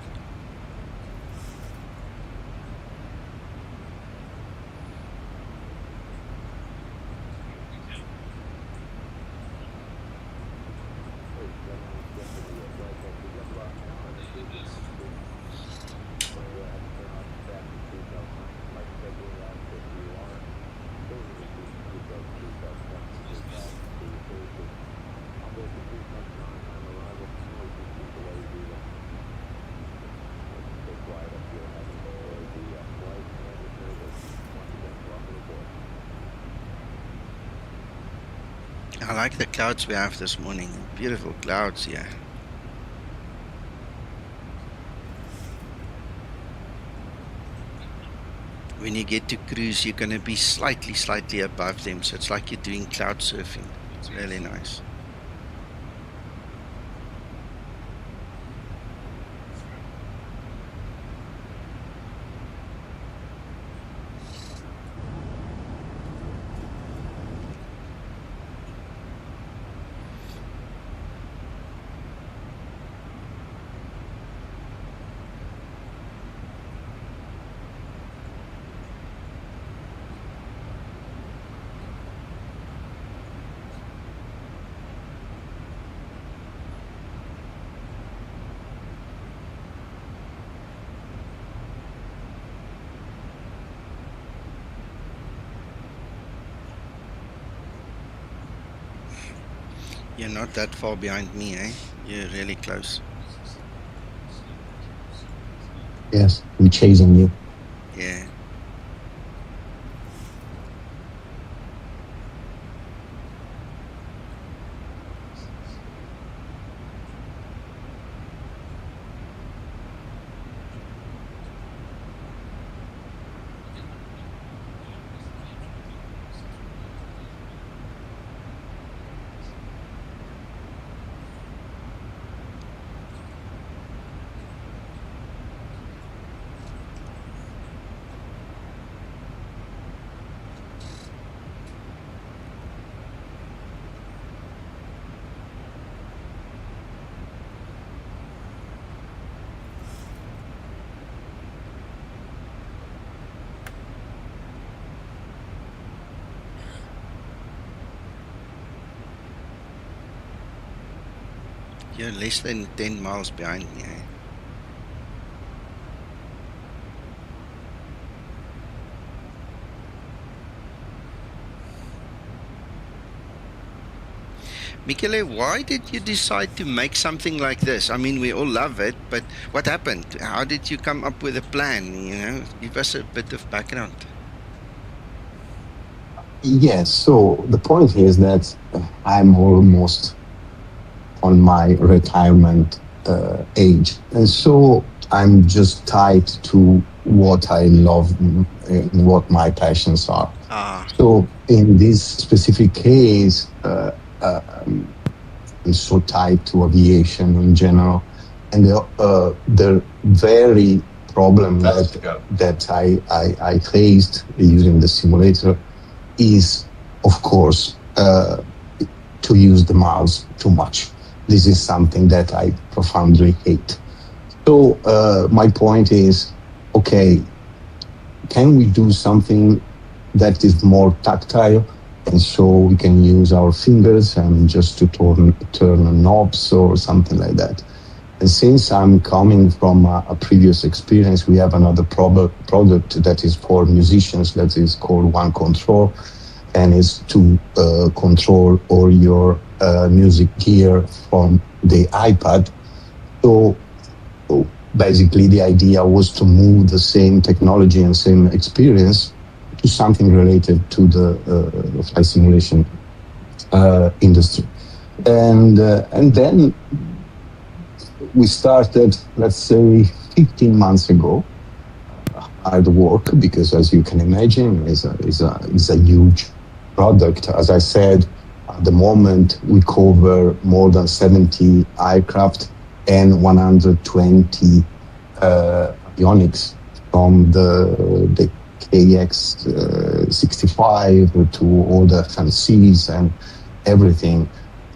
I like the clouds we have this morning. Beautiful clouds here. When you get to cruise, you're going to be slightly above them. So it's like you're doing cloud surfing. It's really nice. You're not that far behind me, eh? You're really close. Yes, I'm chasing you. Yeah. You're less than 10 miles behind me. Eh? Michele, why did you decide to make something like this? I mean, we all love it, but what happened? How did you come up with a plan? You know, give us a bit of background. Yes, so the point is that I'm almost on my retirement age, and so I'm just tied to what I love and what my passions are. So in this specific case, I'm so tied to aviation in general, and the very problem that I faced using the simulator is, of course, to use the mouse too much. This is something that I profoundly hate. So my point is, okay, can we do something that is more tactile, and so we can use our fingers and just to turn knobs or something like that? And since I'm coming from a previous experience, we have another product that is for musicians that is called One Control, and is to control all your music gear from the iPad. So basically the idea was to move the same technology and same experience to something related to the flight simulation industry. And then we started, let's say, 15 months ago, hard work, because as you can imagine, is a huge product. As I said, at the moment we cover more than 70 aircraft and 120 avionics, from the KX 65 to all the FMCs and everything.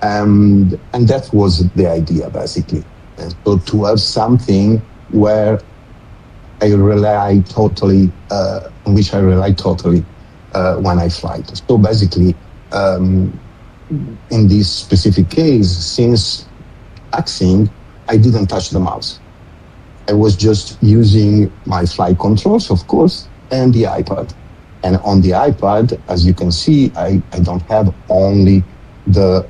And that was the idea, basically. And so to have something where I rely totally, on which I rely totally when I fly. So basically, in this specific case, since taxiing, I didn't touch the mouse. I was just using my flight controls, of course, and the iPad. And on the iPad, as you can see, I don't have only the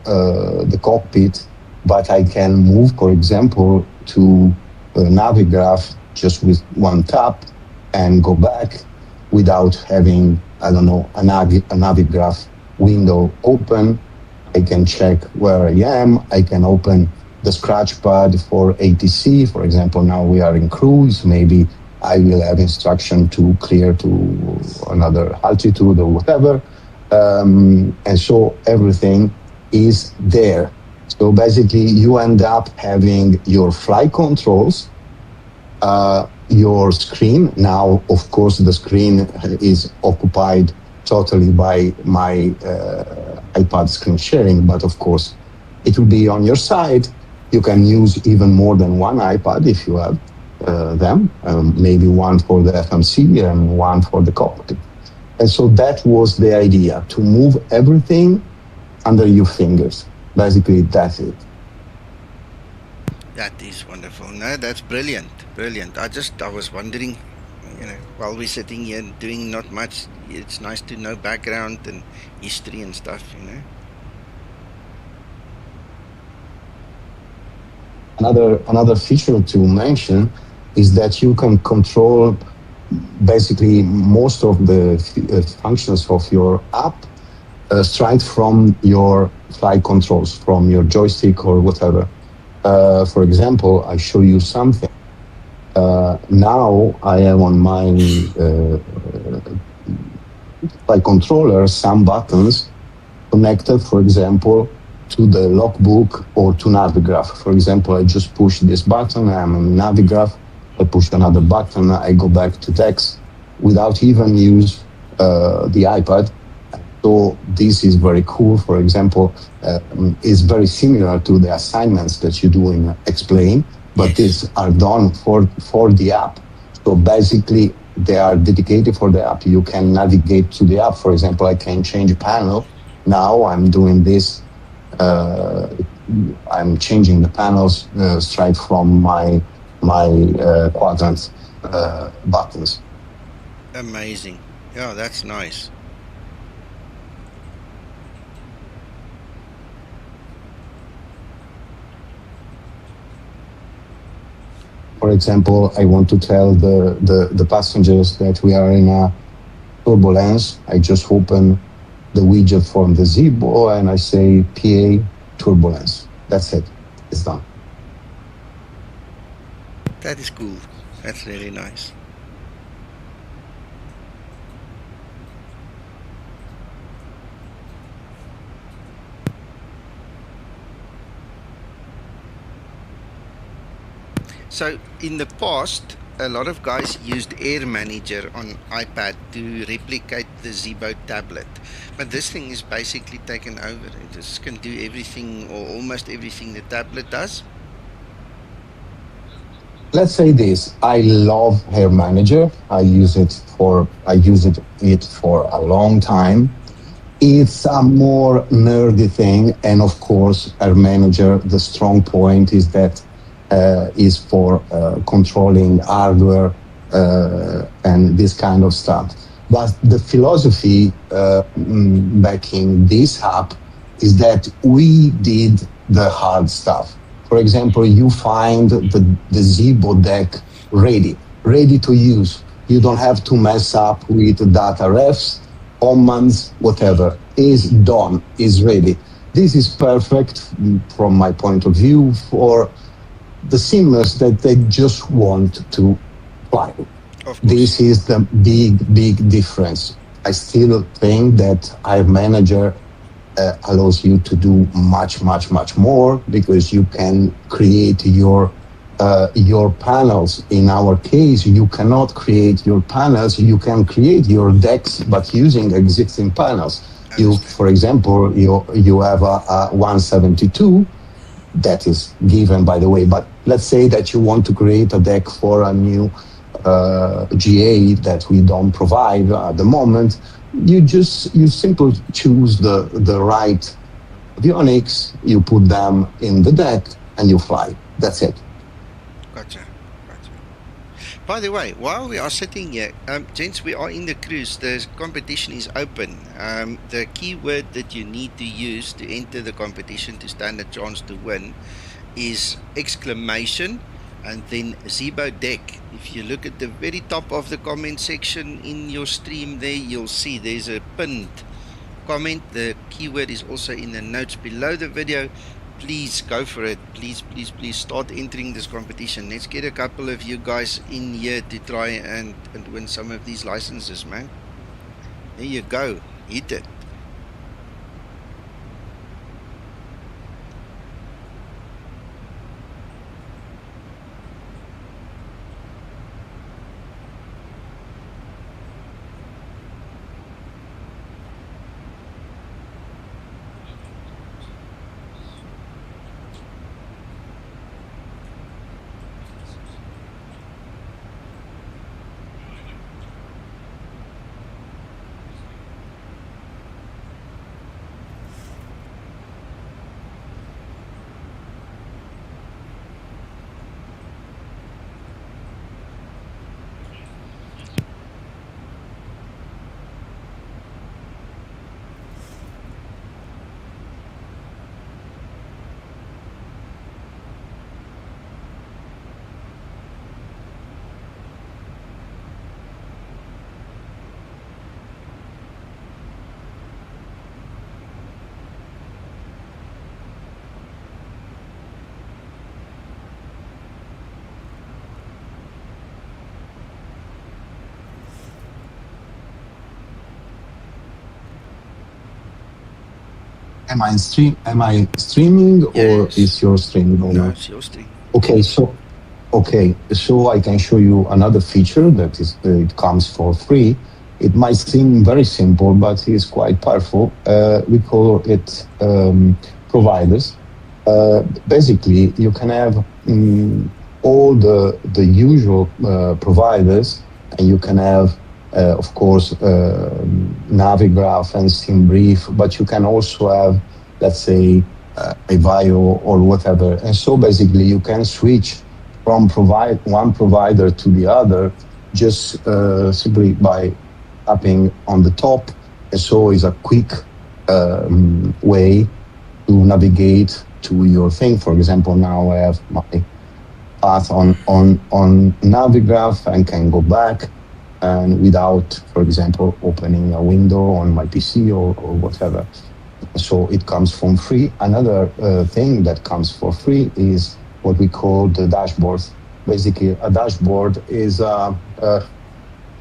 cockpit, but I can move, for example, to a Navigraph just with one tap and go back without having, I don't know, a Navigraph window open. I can check where I am. I can open the scratchpad for ATC. For example, now we are in cruise. Maybe I will have instruction to clear to another altitude or whatever. And so everything is there. So basically, you end up having your flight controls, your screen. Now, of course, the screen is occupied totally by my iPad screen sharing, but of course, it will be on your side. You can use even more than one iPad if you have them, maybe one for the FMC and one for the cockpit. And so that was the idea, to move everything under your fingers. Basically, that's it. That is wonderful. No, that's brilliant. Brilliant. I was wondering, you know, while we're sitting here doing not much, it's nice to know background and history and stuff, you know. Another feature to mention is that you can control basically most of the functions of your app straight from your flight controls, from your joystick or whatever. For example, I show you something. Now I have on my flight controller some buttons connected, for example, to the logbook or to Navigraph. For example, I just push this button, I'm in Navigraph, I push another button, I go back to text without even use the iPad. So this is very cool. For example, it's very similar to the assignments that you do in Explain, but these are done for the app. So basically, they are dedicated for the app. You can navigate to the app. For example, I can change panel. Now I'm doing this I'm changing the panels straight from my quadrant buttons. Amazing. Yeah, that's nice. For example, I want to tell the passengers that we are in a turbulence. I just open the widget from the Zibo and I say PA turbulence. That's it. It's done. That is cool. That's really nice. So in the past, a lot of guys used Air Manager on iPad to replicate the Zibo tablet. But this thing is basically taken over. It just can do everything or almost everything the tablet does. Let's say this. I love Air Manager. I use it for a long time. It's a more nerdy thing, and of course, Air Manager. The strong point is that is for controlling hardware and this kind of stuff. But the philosophy backing this app is that we did the hard stuff. For example, you find the ZIBODECK ready to use. You don't have to mess up with data refs, commands, whatever. Is done, is ready. This is perfect from my point of view for the simmers that they just want to fly. This is the big difference. I still think that Air Manager allows you to do much more because you can create your panels. In our case, you cannot create your panels. You can create your decks, but using existing panels. You, for example, you have a 172 that is given, by the way. But let's say that you want to create a deck for a new GA that we don't provide at the moment. You simply choose the right avionics, you put them in the deck, and you fly. That's it. Gotcha. By the way, while we are sitting here, gents, we are in the cruise. The competition is open. The keyword that you need to use to enter the competition to stand a chance to win is exclamation and then ZIBODECK. If you look at the very top of the comment section in your stream there, you'll see there's a pinned comment. The keyword is also in the notes below the video. Please go for it. Please start entering this competition. Let's get a couple of you guys in here to try and win some of these licenses, man. There you go. Hit it. Am I streaming or is your stream going on? No, it's your stream. Okay, so I can show you another feature that is it comes for free. It might seem very simple, but it's quite powerful. We call it providers. Basically, you can have all the usual providers, and you can have, of course, Navigraph and SimBrief, but you can also have, let's say, Avio or whatever. And so basically you can switch from one provider to the other just simply by tapping on the top. And so is a quick way to navigate to your thing. For example, now I have my path on Navigraph and can go back and without, for example, opening a window on my PC or whatever. So it comes from free. Another thing that comes for free is what we call the dashboard. Basically, a dashboard is,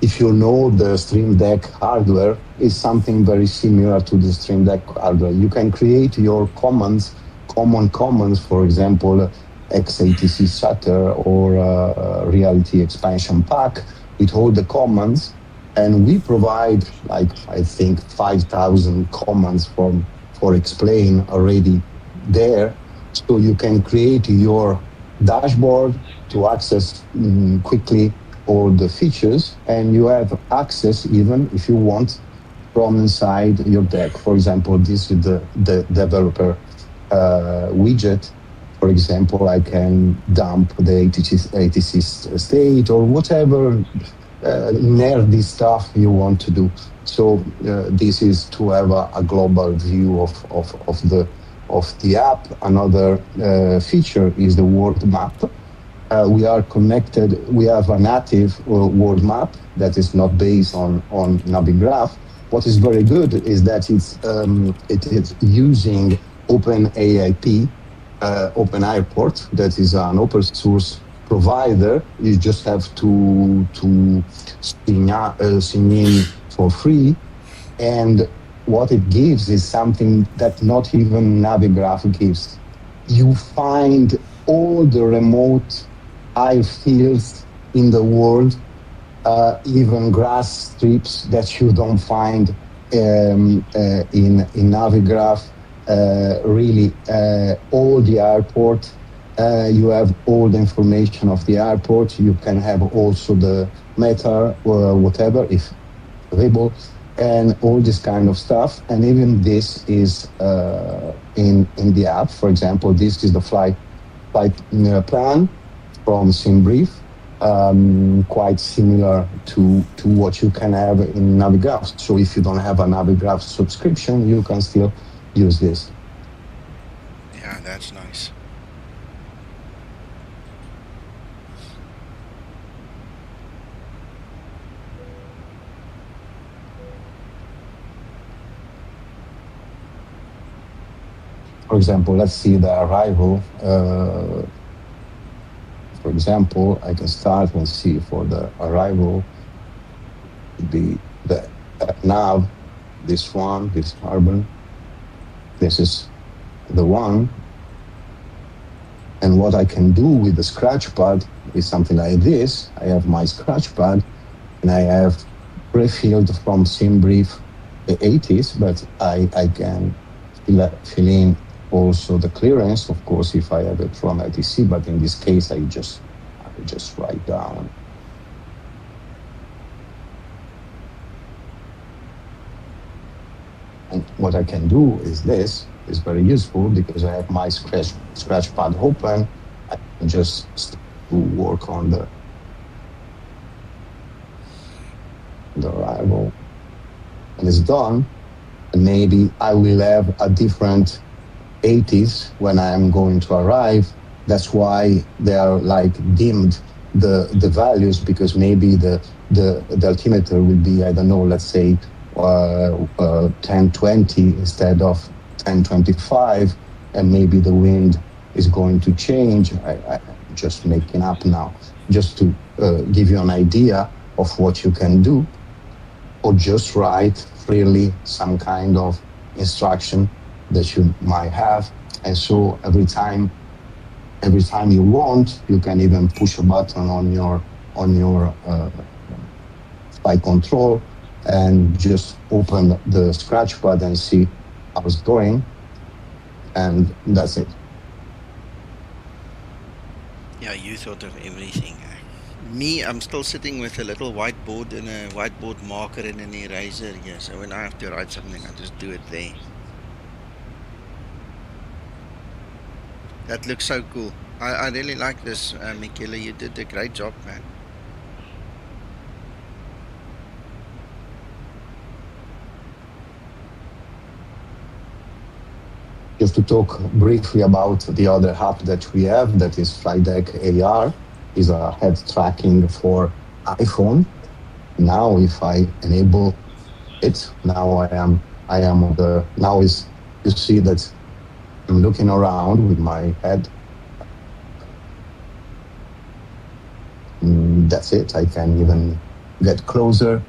if you know the Stream Deck hardware, is something very similar to the Stream Deck hardware. You can create your commands, common commands, for example, x86 shutter or reality expansion pack with all the commands. And we provide, like, I think 5,000 commands for explain already there. So you can create your dashboard to access quickly all the features, and you have access even if you want from inside your deck. For example, this is the developer widget. For example, I can dump the 86 state or whatever nerdy stuff you want to do. So this is to have a global view of the app. Another feature is the world map. We are connected. We have a native world map that is not based on Navigraph. What is very good is that it is using OpenAIP, Open Airport, that is an open source provider. You just have to sign in for free, and what it gives is something that not even Navigraph gives. You find all the remote airfields in the world, even grass strips that you don't find in Navigraph. Really, all the airport. You have all the information of the airport. You can have also the meta or whatever if available, and all this kind of stuff. And even this is in the app. For example, this is the flight plan from SimBrief, quite similar to what you can have in Navigraph. So if you don't have a Navigraph subscription, you can still use this. Yeah, that's nice. For example, let's see the arrival. For example, I can start and see for the arrival, the nav, this one, this carbon. This is the one. And what I can do with the scratchpad is something like this. I have my scratchpad and I have pre-filled from SimBrief the 80s, but I can fill in also the clearance, of course, if I have it from LTC, but in this case, I just write down. And what I can do is this is very useful because I have my scratchpad open. I can just start to work on the arrival, and it's done. And maybe I will have a different 80s when I am going to arrive. That's why they are like dimmed the values, because maybe the altimeter will be, I don't know, let's say 1020 instead of 1025, and maybe the wind is going to change. I'm just making up now, just to give you an idea of what you can do, or just write freely some kind of instruction that you might have. And so every time you want, you can even push a button on your flight control and just open the scratchpad and see how it's going, and that's it. Yeah, you thought of everything. Me, I'm still sitting with a little whiteboard and a whiteboard marker and an eraser. Yeah, so when I have to write something, I just do it there. That looks so cool. I really like this, Michele. You did a great job, man. Just to talk briefly about the other app that we have, that is FlightDeck AR, is a head tracking for iPhone. Now, if I enable it, now I am on the, now is, you see that I'm looking around with my head. That's it. I can even get closer.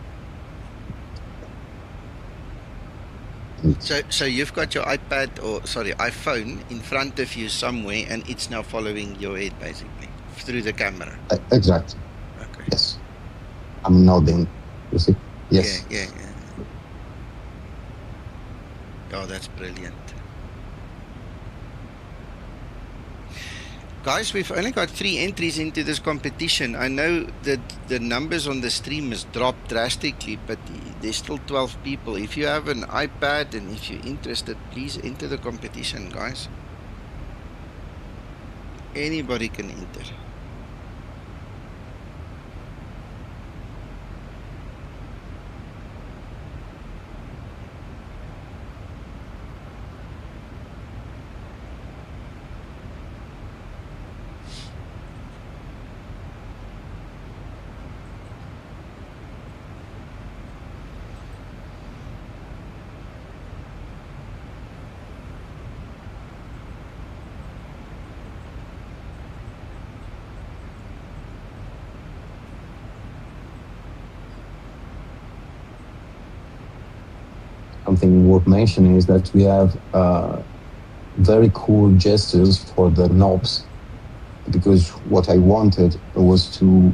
So you've got your iPad, or sorry, iPhone in front of you somewhere, and it's now following your head basically through the camera. Exactly. Okay. Yes. I'm nodding. You see? Yes. Yeah. Oh, that's brilliant. Guys, we've only got 3 entries into this competition. I know that the numbers on the stream has dropped drastically, but there's still 12 people. If you have an iPad and if you're interested, please enter the competition, guys. Anybody can enter. Something worth mentioning is that we have very cool gestures for the knobs, because what I wanted was to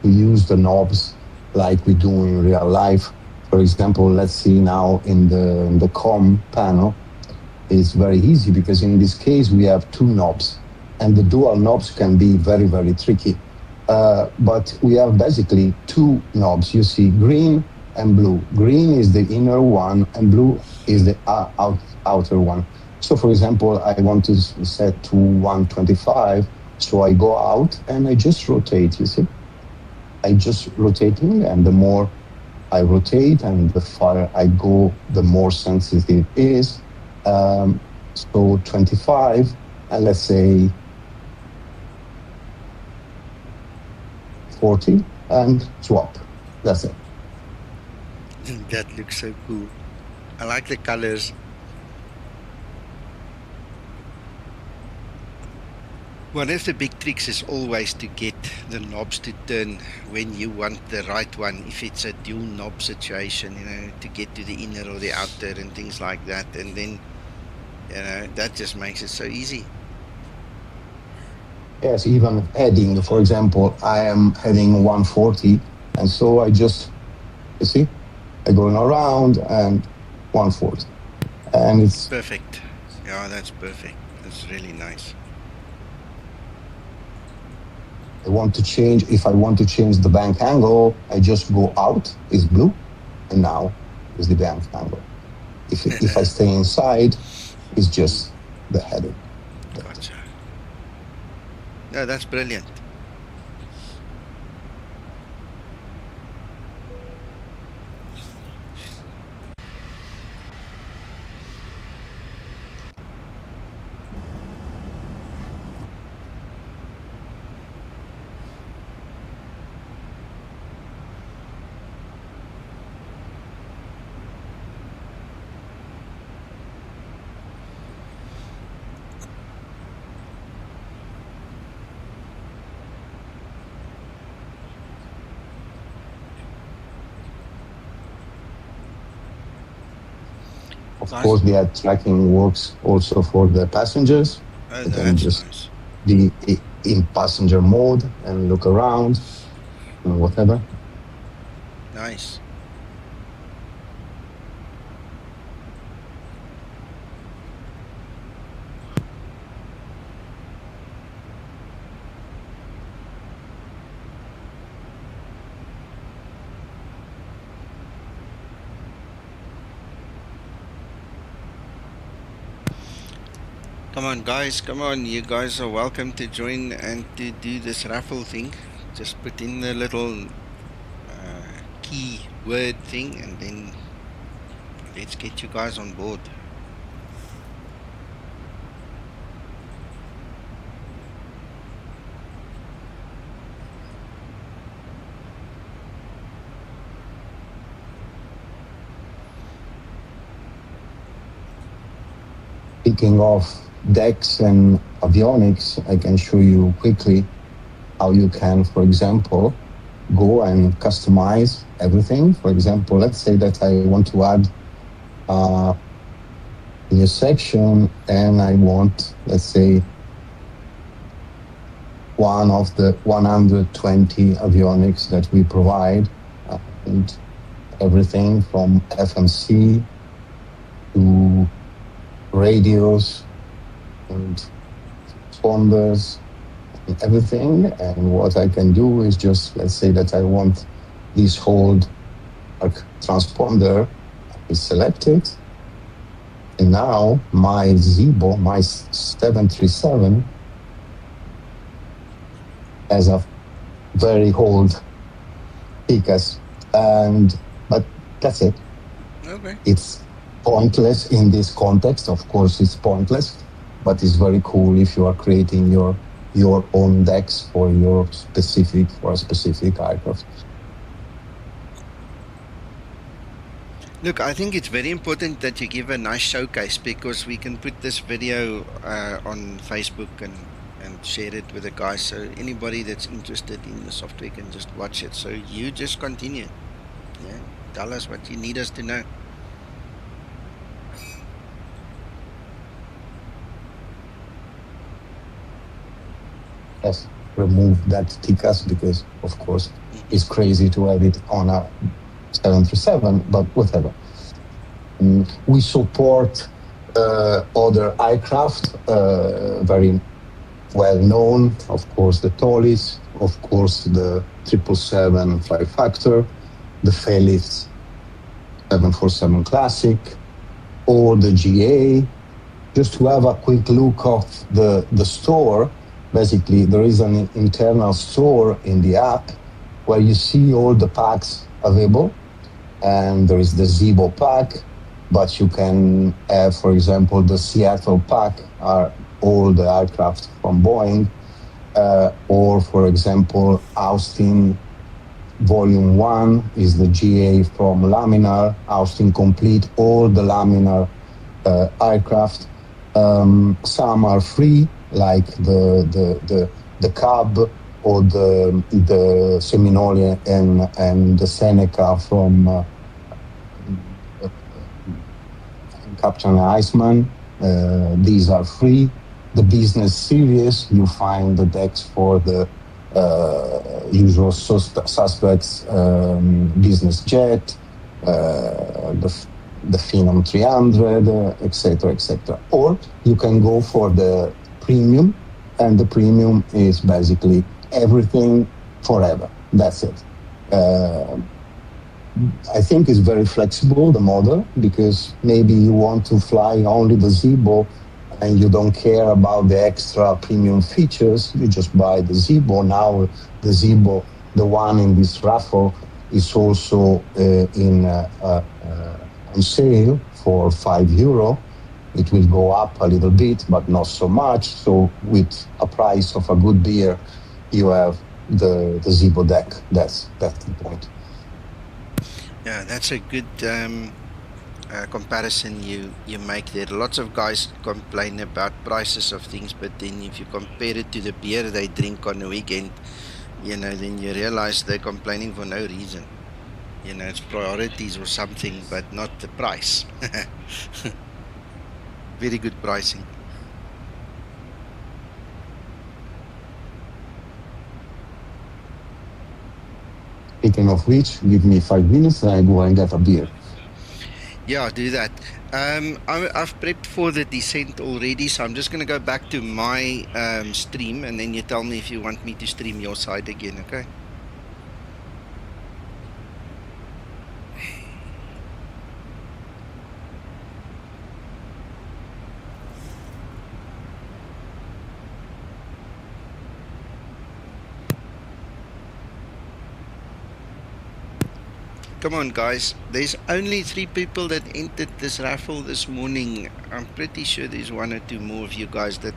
use the knobs like we do in real life. For example, let's see now in the COM panel, it's very easy because in this case we have 2 knobs, and the dual knobs can be very, very tricky. But we have basically 2 knobs. You see green and blue. Green is the inner one, and blue is the outer one. So for example, I want to set to 125, so I go out and I just rotate, you see? I just rotating, and the more I rotate and the farther I go, the more sensitive it is. So 25, and let's say 40, and swap. That's it. That looks so cool. I like the colors. One of the big tricks is always to get the knobs to turn when you want the right one. If it's a dual knob situation, you know, to get to the inner or the outer and things like that. And then, you know, that just makes it so easy. Yes, even heading, for example, I am heading 140, and so I just, you see, I going around and 140, and it's perfect. Yeah, that's perfect. That's really nice. I want to change, if I want to change the bank angle, I just go out, is blue, and now is the bank angle. If I stay inside, it's just the heading. Gotcha. No, that's brilliant. Of course, the ad tracking works also for the passengers. Oh, You can that's just nice. be in passenger mode and look around and whatever. Nice. Come on, guys, come on. You guys are welcome to join and to do this raffle thing. Just put in the little key word thing and then let's get you guys on board. Speaking of decks and avionics, I can show you quickly how you can, for example, go and customize everything. For example, let's say that I want to add a new section and I want, let's say, one of the 120 avionics that we provide, and everything from FMC to radios and responders and everything. And what I can do is just, let's say that I want this whole transponder is selected. And now my Zibo, my 737, has a very old TCAS, but that's it. Okay. It's pointless in this context. Of course, it's pointless, but it's very cool if you are creating your own decks for a specific aircraft. Look, I think it's very important that you give a nice showcase because we can put this video on Facebook and share it with the guys, so anybody that's interested in the software can just watch it. So you just continue. Yeah, tell us what you need us to know. Yes, remove that TCAS because, of course, it's crazy to have it on a 737, but whatever. We support other aircraft, very well known, of course, the Tolis, of course, the 777 Fly Factor, the Felix 747 Classic, or the GA. Just to have a quick look of the store, basically there is an internal store in the app where you see all the packs available, and there is the Zibo pack, but you can have, for example, the Seattle pack, are all the aircraft from Boeing, or for example, Austin Volume 1 is the GA from Laminar, Austin Complete, all the Laminar aircraft. Some are free, like the Cub or the Seminole and the Seneca from Captain Iceman. These are free. The business series, you find the decks for the usual suspects, business jet, the Phenom 300, etc., etc. Or you can go for the premium, and the premium is basically everything forever. That's it. I think it's very flexible, the model, because maybe you want to fly only the Zibo and you don't care about the extra premium features. You just buy the Zibo. Now the Zibo, the one in this raffle, is also on sale for €5. It will go up a little bit, but not so much. So with a price of a good beer, you have the ZIBODECK. That's the point. Yeah, that's a good comparison you make there. Lots of guys complain about prices of things, but then if you compare it to the beer they drink on the weekend, then you realize they're complaining for no reason. It's priorities or something, but not the price. Very good pricing. Speaking of which, give me 5 minutes and I go and get a beer. Yeah, do that. I've prepped for the descent already, so I'm just going to go back to my stream, and then you tell me if you want me to stream your side again, okay? Come on, guys. There's only 3 people that entered this raffle this morning. I'm pretty sure there's 1 or 2 more of you guys that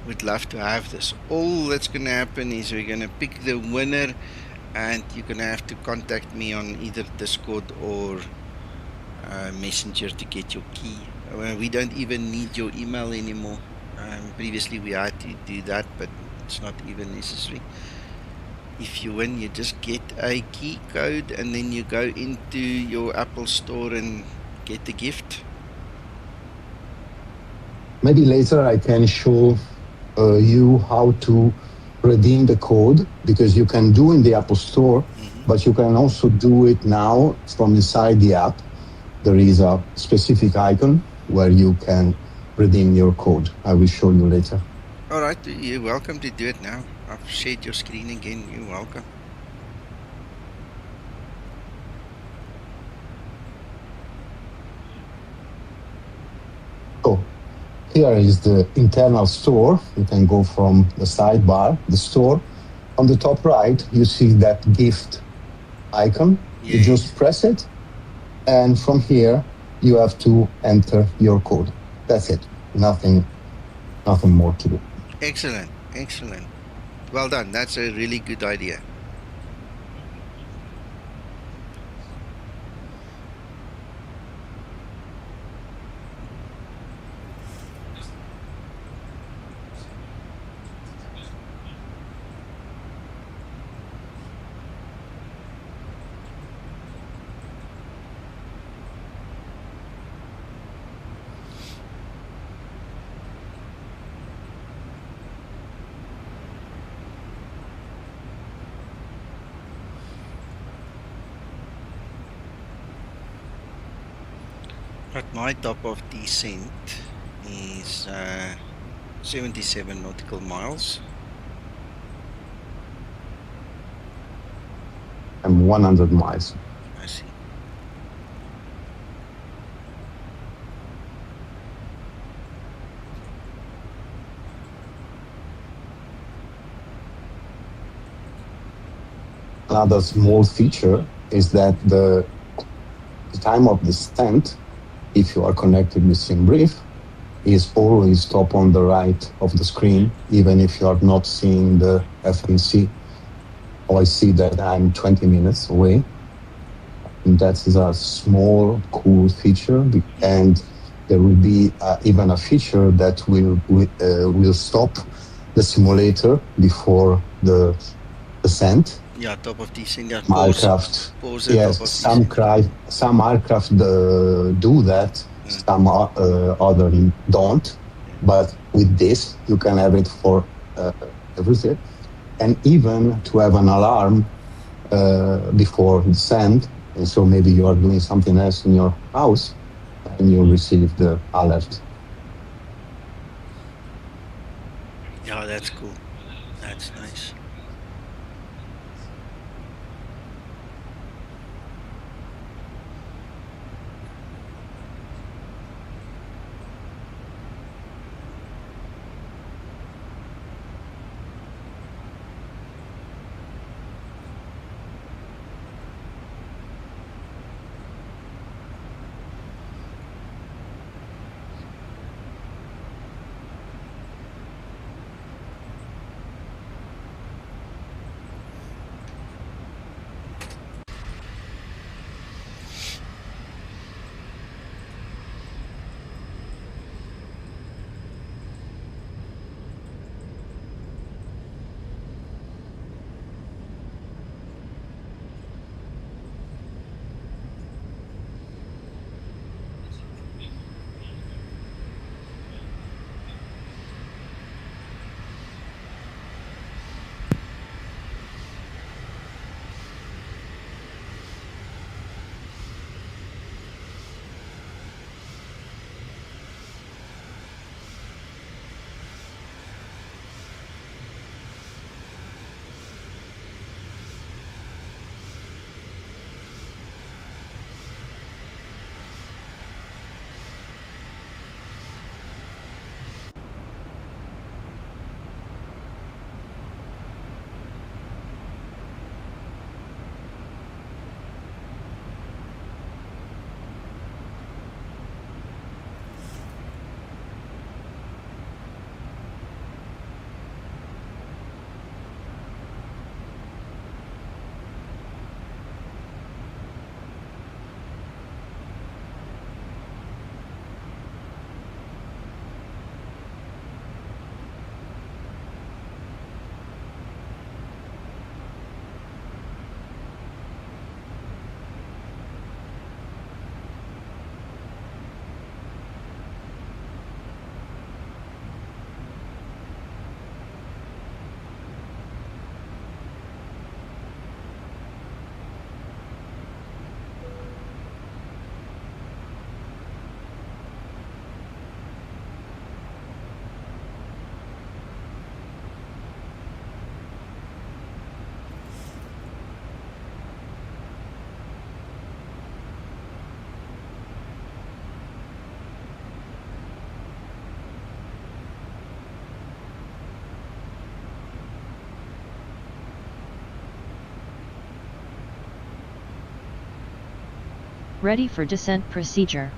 would love to have this. All that's going to happen is we're going to pick the winner, and you're going to have to contact me on either Discord or Messenger to get your key. We don't even need your email anymore. Previously we had to do that, but it's not even necessary. If you win, you just get a key code and then you go into your Apple store and get the gift. Maybe later I can show you how to redeem the code, because you can do in the Apple Store, but you can also do it now from inside the app. There is a specific icon where you can redeem your code. I will show you later. All right, you're welcome to do it now. I've shared your screen again. You're welcome. So here is the internal store. You can go from the sidebar, the store. On the top right, you see that gift icon. Yeah. You just press it, and from here, you have to enter your code. That's it. Nothing more to do. Excellent, excellent. Well done. That's a really good idea. But my top of descent is 77 nautical miles. I'm 100 miles. I see. Another small feature is that the time of descent, if you are connected with SimBrief, is always top on the right of the screen, even if you are not seeing the FMC. I see that I'm 20 minutes away. And that is a small, cool feature, and there will be even a feature that will stop the simulator before the descent. Yeah, top of descent. Yeah, Aircraft. pause Yes, some aircraft do that. Some other don't. But with this, you can have it for everything, and even to have an alarm before descent. And so maybe you are doing something else in your house, and you receive the alert. Yeah, that's cool. That's nice. Ready for descent procedure.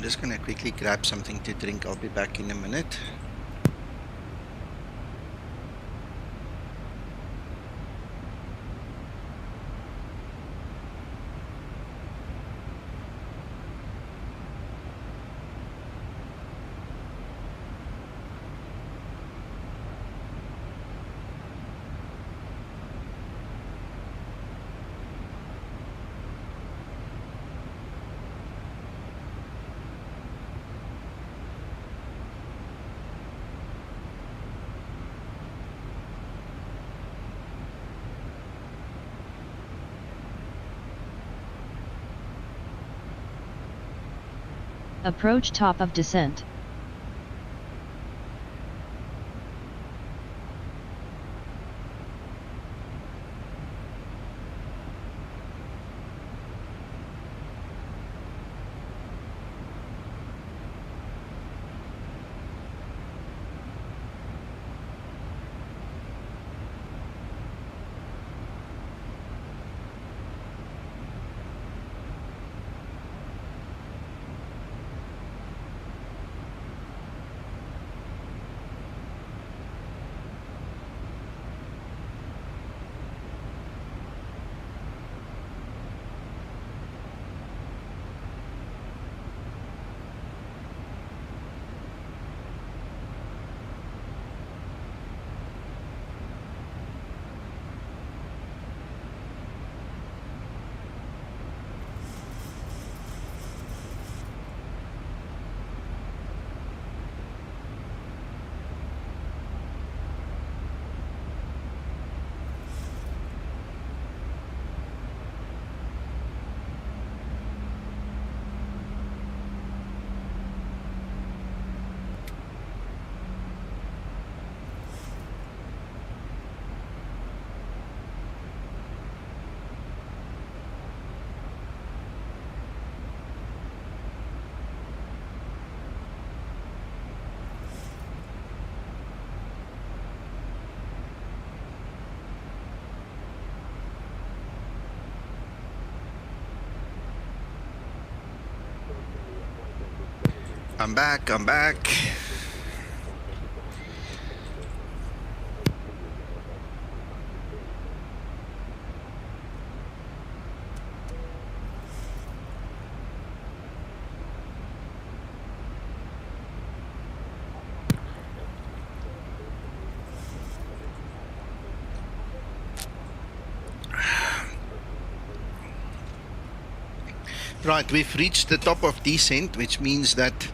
I'm just going to quickly grab something to drink. I'll be back in a minute. Approach top of descent. I'm back. Right, we've reached the top of descent, which means that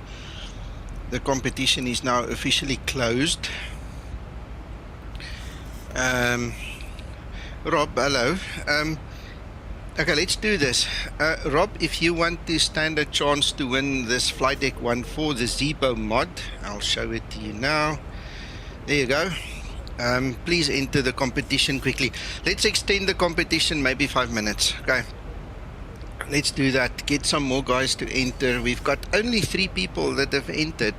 the competition is now officially closed. Rob, hello. Okay, let's do this. Rob, if you want to stand a chance to win this flight deck one for the Zibomod, I'll show it to you now. There you go. Please enter the competition quickly. Let's extend the competition maybe 5 minutes. Okay. Let's do that. Get some more guys to enter. We've got only 3 people that have entered.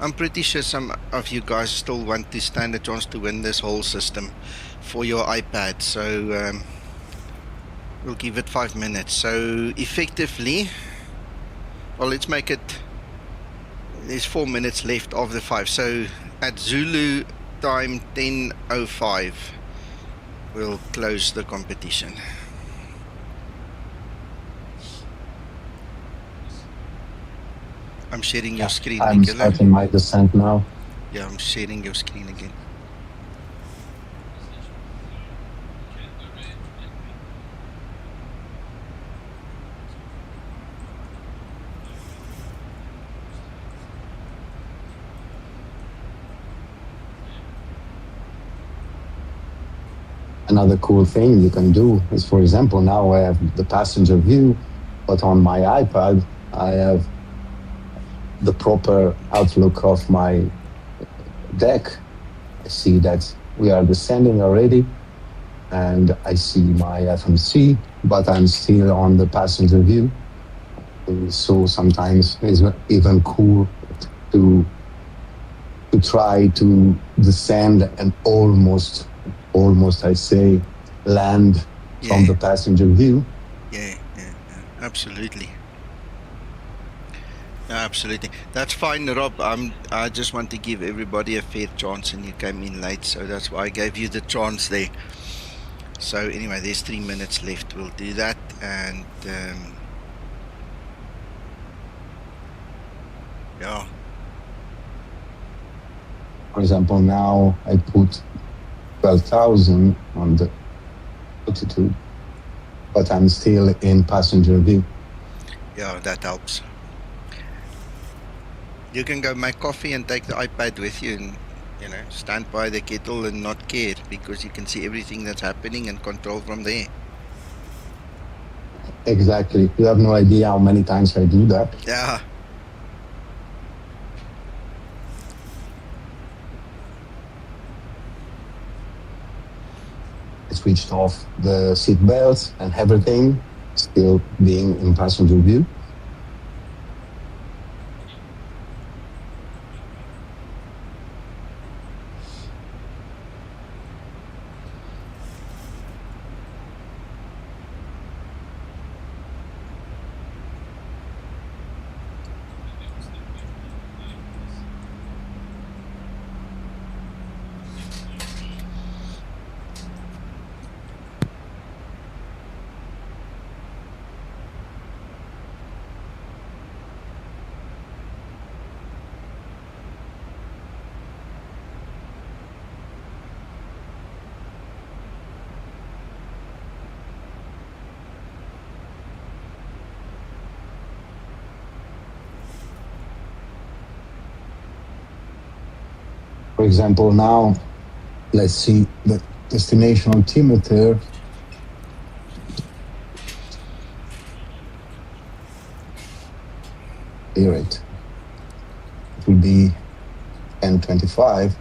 I'm pretty sure some of you guys still want to stand a chance to win this whole system for your iPad. So we'll give it 5 minutes. So effectively, well, let's make it, there's 4 minutes left of the 5. So at Zulu time 10:05, we'll close the competition. I'm sharing your screen, I'm Nicola. starting my descent now. Yeah, I'm sharing your screen again. Another cool thing you can do is, for example, now I have the passenger view, but on my iPad, I have the proper outlook of my deck. I see that we are descending already, and I see my FMC, but I'm still on the passenger view. So sometimes it's even cool to try to descend and almost I say land from the passenger view. Yeah, absolutely. Absolutely. That's fine, Rob. I just want to give everybody a fair chance, and you came in late, so that's why I gave you the chance there. So anyway, there's 3 minutes left. We'll do that, and yeah. For example, now I put 12,000 on the altitude, but I'm still in passenger view. Yeah, that helps. You can go make coffee and take the iPad with you, and stand by the kettle and not care, because you can see everything that's happening and control from there. Exactly. You have no idea how many times I do that. Yeah. I switched off the seat belts and everything, still being in passenger view. For example, now, let's see the destination altimeter. Here it will be 10:25.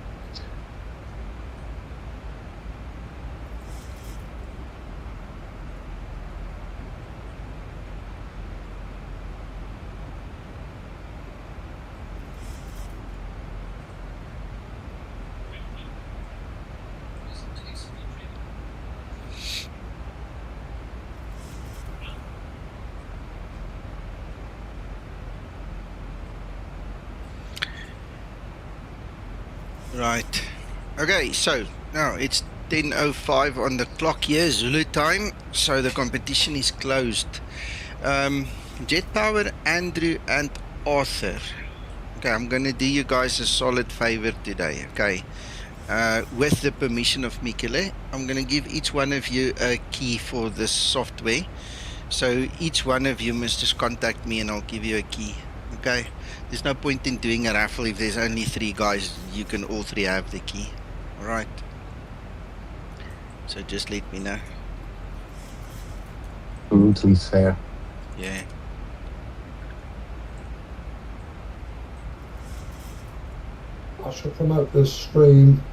Right. Okay, so now it's 10:05 on the clock here, Zulu time. So the competition is closed. Jet Power, Andrew, and Arthur. Okay, I'm gonna do you guys a solid favor today. Okay. With the permission of Michele, I'm gonna give each one of you a key for this software. So each one of you must just contact me and I'll give you a key. Okay. There's no point in doing a raffle if there's only 3 guys. You can all 3 have the key. Alright. So just let me know. Absolutely fair. Yeah. I shall promote this stream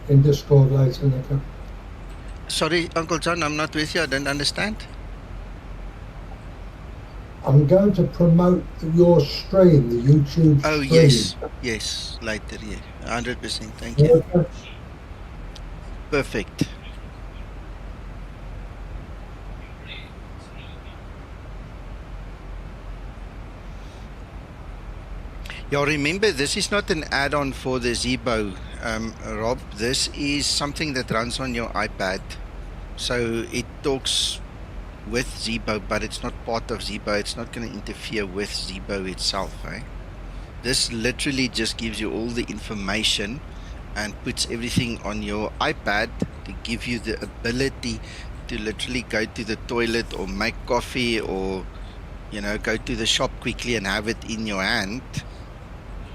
in Discord later, Nico. Sorry, Uncle John, I'm not with you. I don't understand. I'm going to promote your stream, the YouTube stream. Oh, yes. Yes, later, yeah. 100%. Thank you. Okay. Perfect. Yeah, remember, this is not an add-on for the Zibo, Rob. This is something that runs on your iPad. So it talks with Zibo, but it's not part of Zibo. It's not going to interfere with Zibo itself. Eh? This literally just gives you all the information and puts everything on your iPad to give you the ability to literally go to the toilet or make coffee or, you know, go to the shop quickly and have it in your hand.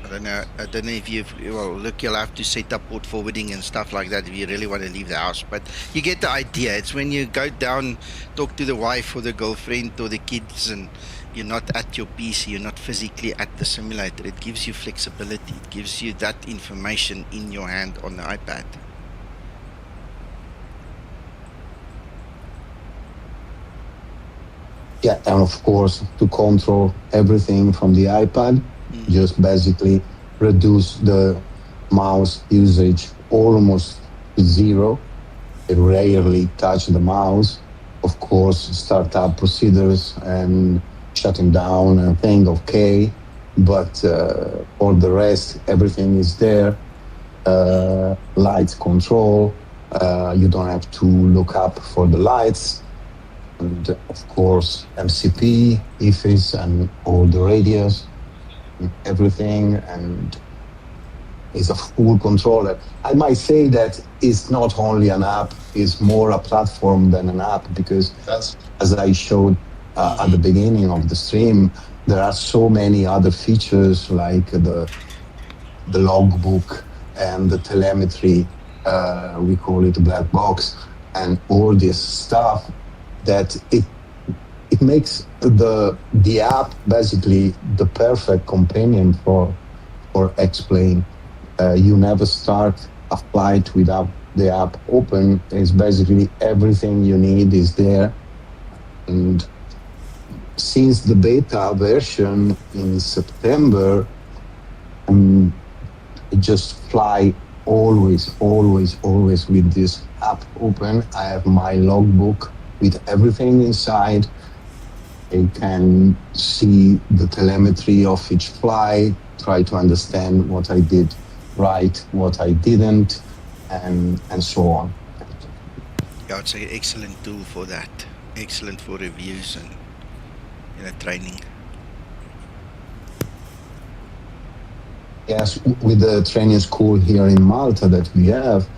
I don't know if you've, well, look, you'll have to set up port forwarding and stuff like that if you really want to leave the house, but you get the idea. It's when you go down, talk to the wife or the girlfriend or the kids and you're not at your PC, you're not physically at the simulator. It gives you flexibility. It gives you that information in your hand on the iPad. Yeah, and of course, to control everything from the iPad, just basically reduce the mouse usage almost to 0. I rarely touch the mouse. Of course, startup procedures and shutting down and thing, okay. But for the rest, everything is there. Lights control. You don't have to look up for the lights. And of course, MCP, IFIS, and all the radios. Everything, and is a full controller. I might say that it's not only an app, it's more a platform than an app, because as I showed at the beginning of the stream, there are so many other features like the logbook and the telemetry, we call it a black box, and all this stuff that it makes the app basically the perfect companion for X-Plane. You never start a flight without the app open. It's basically everything you need is there. And since the beta version in September, I just fly always with this app open. I have my logbook with everything inside. I can see the telemetry of each flight, try to understand what I did right, what I didn't, and so on. Yeah, it's an excellent tool for that. Excellent for reviews and, you know, training. Yes, with the training school here in Malta that we have,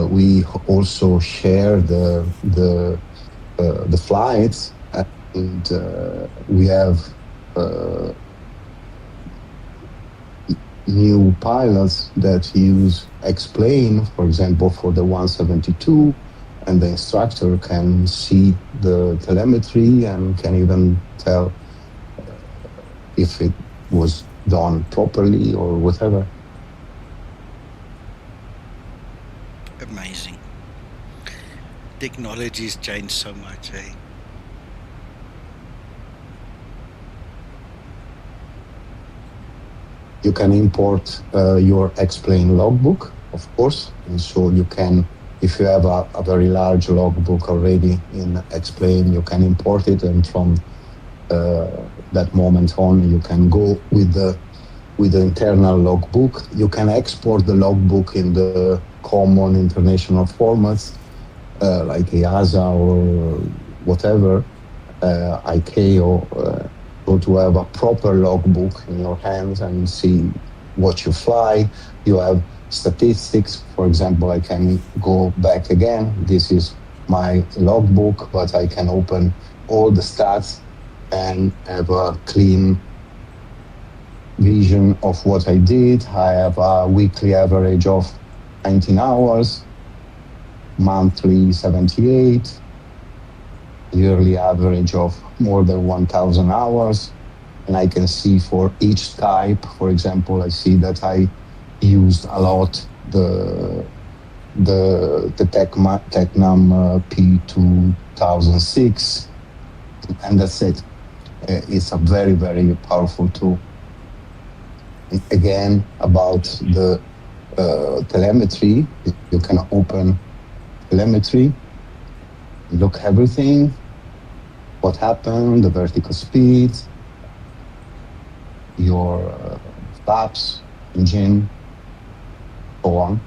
we also share the flights, and we have new pilots that use X-Plane, for example, for the 172, and the instructor can see the telemetry and can even tell if it was done properly or whatever. Amazing. Technology's changed so much, eh? You can import your X-Plane logbook, of course, and so you can, if you have a very large logbook already in X-Plane, you can import it, and from that moment on, you can go with the with the internal logbook. You can export the logbook in the common international formats like EASA or whatever, ICAO, so to have a proper logbook in your hands and see what you fly. You have statistics. For example, I can go back again. This is my logbook, but I can open all the stats and have a clean vision of what I did. I have a weekly average of 19 hours, monthly 78, yearly average of more than 1,000 hours. And I can see for each type, for example, I see that I used a lot the Tecnam P2006, and that's it. It's a very, very powerful tool. Again, about the telemetry, you can open telemetry, look everything, what happened, the vertical speed, your flaps, engine, so on.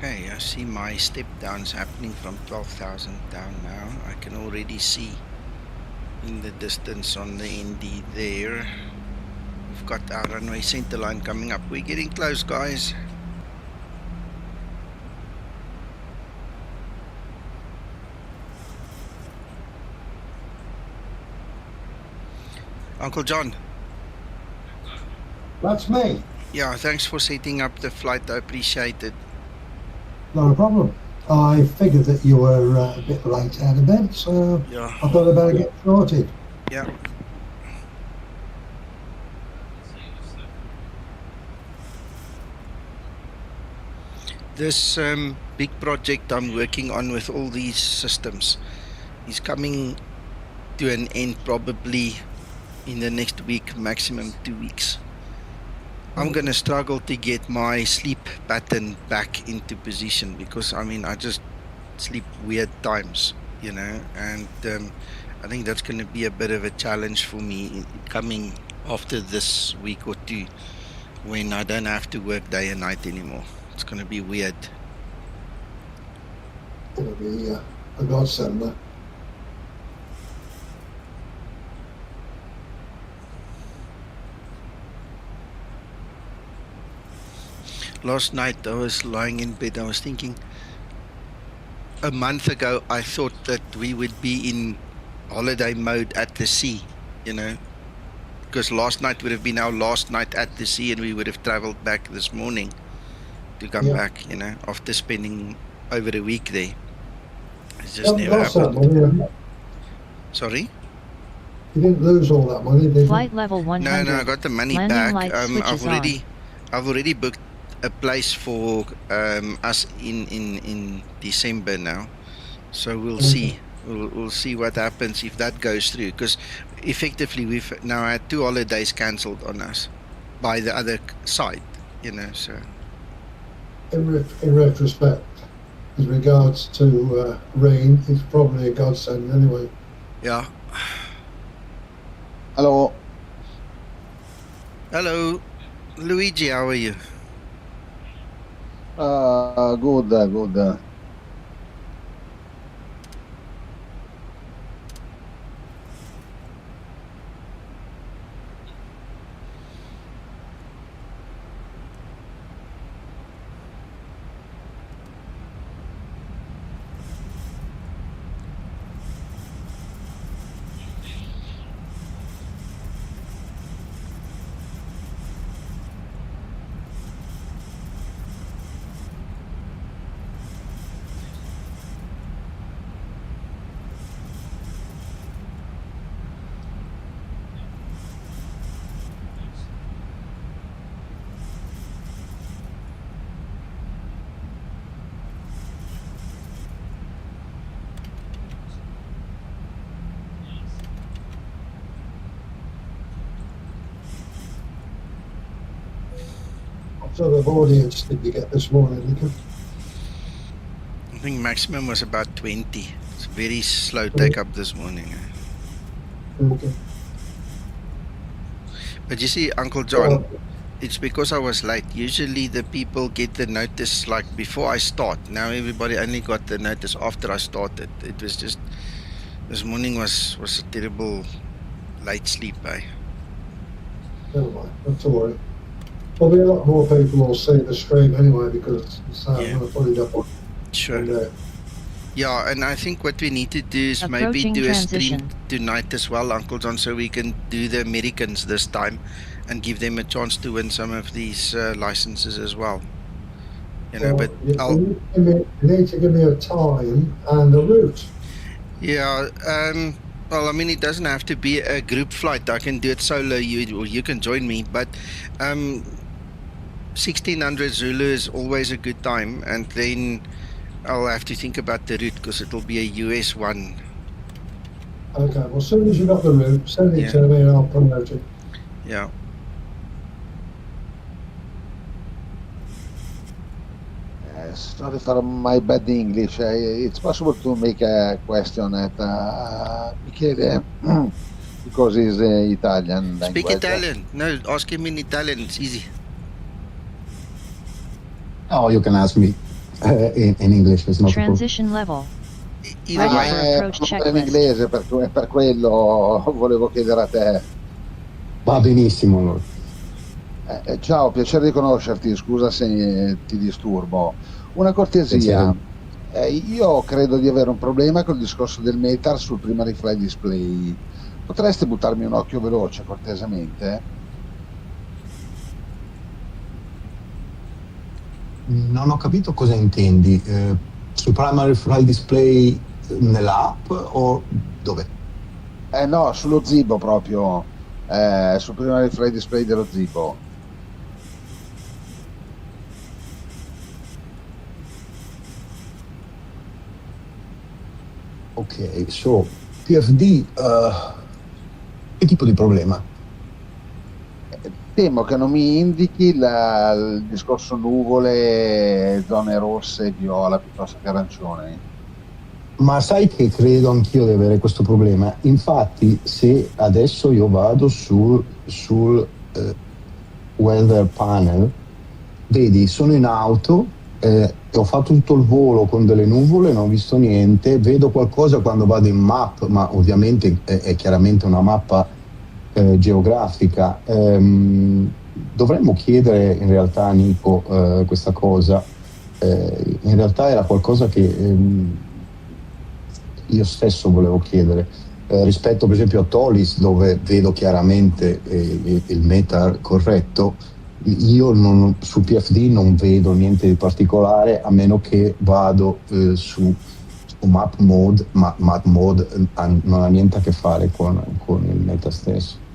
Okay, I see my step downs happening from 12,000 down now. I can already see in the distance on the ND there. We've got our runway center line coming up. We're getting close, guys. Uncle John. That's me. Yeah, thanks for setting up the flight. I appreciate it. Not a problem. I figured that you were a bit late out of bed, so Yeah. I thought I'd better get started. Yeah. This big project I'm working on with all these systems is coming to an end probably in the next week, maximum 2 weeks. I'm gonna struggle to get my sleep pattern back into position because I just sleep weird times, you know, and I think that's gonna be a bit of a challenge for me coming after this week or two when I don't have to work day and night anymore. It's gonna be weird. It'll be a godsend there. Last night I was lying in bed, I was thinking, a month ago I thought that we would be in holiday mode at the sea, you know, because last night would have been our last night at the sea and we would have traveled back this morning to come back, you know, after spending over a week there. It's just never happened. Sorry? You didn't lose all that money, did you? Flight level 100. No, I got the money Landing back. light switches I've already booked a place for us in December now, so we'll see. We'll see what happens if that goes through, because effectively we've now had 2 holidays cancelled on us by the other side, you know. So In retrospect, as regards to rain, it's probably a godsend anyway. yeah. Hello. Hello, Luigi. How are you? Good. sort of audience did you get this morning, Nico? I think maximum was about 20. It's very slow take up this morning. Okay. But you see, Uncle John, it's because I was late. Usually the people get the notice like before I start. Now everybody only got the notice after I started. It was just, this morning was a terrible late sleep, eh? Never mind, not to worry. Probably a lot more people will see the stream anyway because I'm going to put it up on Sure. there. Yeah, and I think what we need to do is maybe Approaching do a transition. stream tonight as well, Uncle John, so we can do the Americans this time and give them a chance to win some of these licenses as well. You know, but you need to give me a time and a route. Yeah, well, I mean, it doesn't have to be a group flight. I can do it solo, or you can join me, but 1600 Zulu is always a good time, and then I'll have to think about the route because it'll be a US one. Okay, well, as soon as you got the route, send it to me and I'll promote it. Yeah. Sorry for my bad English. It's possible to make a question at Michele because he's Italian language. Speak Italian. No, ask him in Italian. It's easy. Oh, you can ask me in English. It's not Transition level. Either way. Approach In checklist. inglese, per quello volevo chiedere a te. Va benissimo. Ciao, piacere di conoscerti, scusa se ti disturbo. Una cortesia, io credo di avere un problema col discorso del meter sul primary flight display. Potresti buttarmi un occhio veloce, cortesemente? Non ho capito cosa intendi. Sul primary flight display nell'app o dove? No, sullo Zibo proprio, sul primary flight display dello Zibo. Ok, so PFD, che tipo di problema? Temo che non mi indichi il discorso nuvole, zone rosse e viola piuttosto che arancione. Ma sai che credo anch'io di avere questo problema. Infatti, se adesso io vado sul weather panel, vedi, sono in auto, ho fatto tutto il volo con delle nuvole, non ho visto niente, vedo qualcosa quando vado in map, ma ovviamente è chiaramente una mappa geografica. Dovremmo chiedere in realtà a Nico questa cosa. In realtà era qualcosa che io stesso volevo chiedere. Rispetto per esempio a Tolis, dove vedo chiaramente il meter corretto, io su PFD non vedo niente di particolare, a meno che vado su map mode, ma map mode non ha niente a che fare con il meta stesso.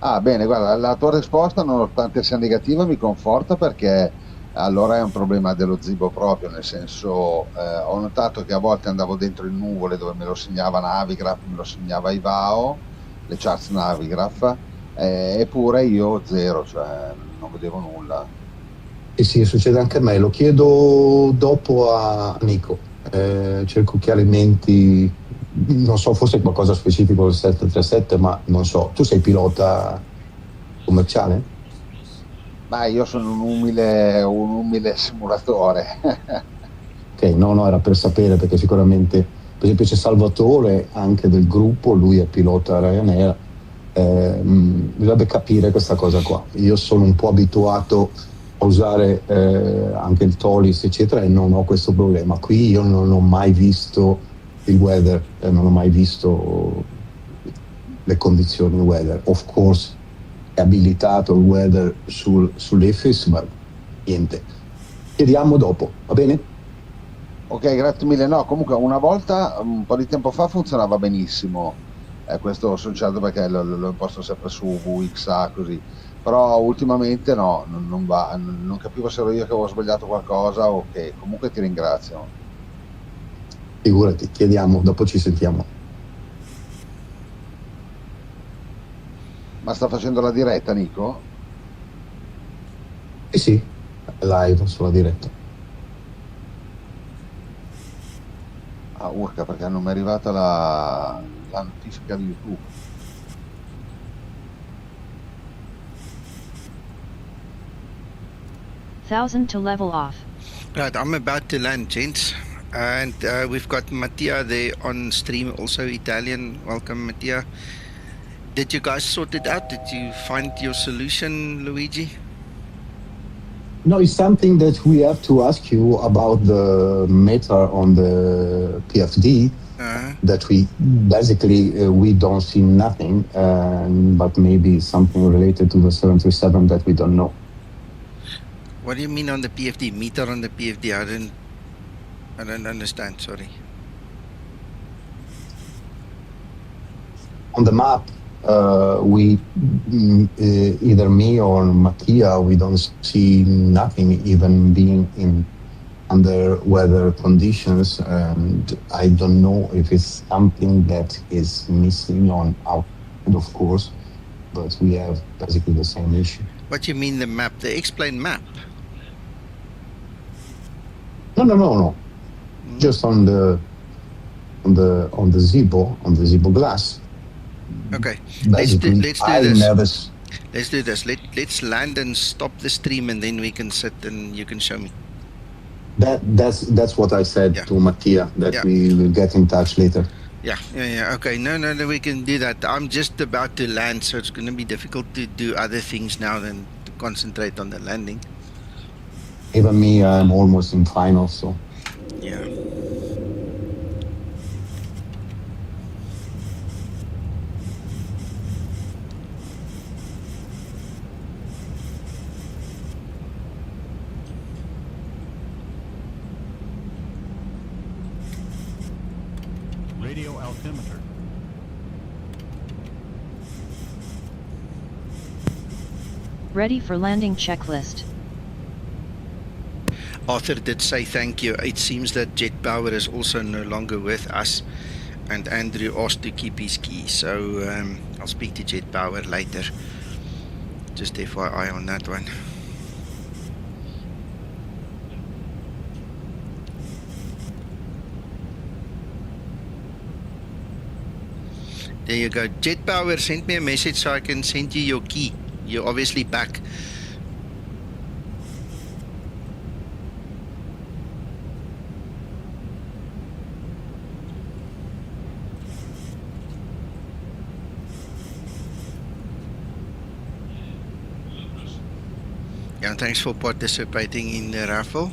Ah, bene, guarda, la tua risposta, nonostante sia negativa, mi conforta, perché allora è un problema dello Zibo proprio, nel senso, ho notato che a volte andavo dentro in nuvole dove me lo segnava Navigraph, me lo segnava Ivao, le charts Navigraph, eppure io zero, cioè non vedevo nulla. Sì, succede anche a me, lo chiedo dopo a Nico, cerco chiarimenti, non so, forse qualcosa specifico del 737, ma non so. Tu sei pilota commerciale? Ma io sono un umile simulatore. Ok, no, era per sapere, perché sicuramente, per esempio, c'è Salvatore anche del gruppo, lui è pilota Ryanair. Bisognerebbe capire questa cosa qua. Io sono un po' abituato a usare anche il Tolis eccetera e non ho questo problema. Qui io non ho mai visto il weather, non ho mai visto le condizioni weather. Of course è abilitato il weather sull'EFIS, ma niente, chiediamo dopo, va bene? Ok, grazie mille. No, comunque una volta, un po' di tempo fa, funzionava benissimo. Questo sono certo, perché l'ho imposto sempre su VXA così, però ultimamente no, non va, non capivo se ero io che avevo sbagliato qualcosa o che. Comunque ti ringrazio. Figurati, chiediamo, dopo ci sentiamo. Ma sta facendo la diretta, Nico? Sì, sì, live sulla diretta. Ah, urca, perché non mi è arrivata la notifica di YouTube. 1000 to level off. Right, I'm about to land, gents. And we've got Mattia there on stream, also Italian. Welcome, Mattia. Did you guys sort it out? Did you find your solution, Luigi? No, it's something that we have to ask you about the meter on the PFD. That we basically we don't see nothing, but maybe something related to the 737 that we don't know. What do you mean on the PFD? Meter on the PFD? I don't understand. Sorry. On the map, we either me or Mattia, we don't see nothing, even being in under weather conditions, and I don't know if it's something that is missing on our end, of course, but we have basically the same issue. What do you mean the map? The X-plane map? No. Just on the Zibo glass. Okay. Basically, Let's do this. Let's do this. Let's land and stop the stream, and then we can sit and you can show me. That's what I said to Mattia, that we will get in touch later. Yeah. Okay. No, we can do that. I'm just about to land, so it's going to be difficult to do other things now than to concentrate on the landing. Even me, I'm almost in final, so. Yeah. Radio altimeter. Ready for landing checklist. Arthur did say thank you. It seems that Jet Power is also no longer with us, and Andrew asked to keep his key, so I'll speak to Jet Power later. Just FYI on that one. There you go. Jet Power sent me a message so I can send you your key. You're obviously back. Yeah, thanks for participating in the raffle.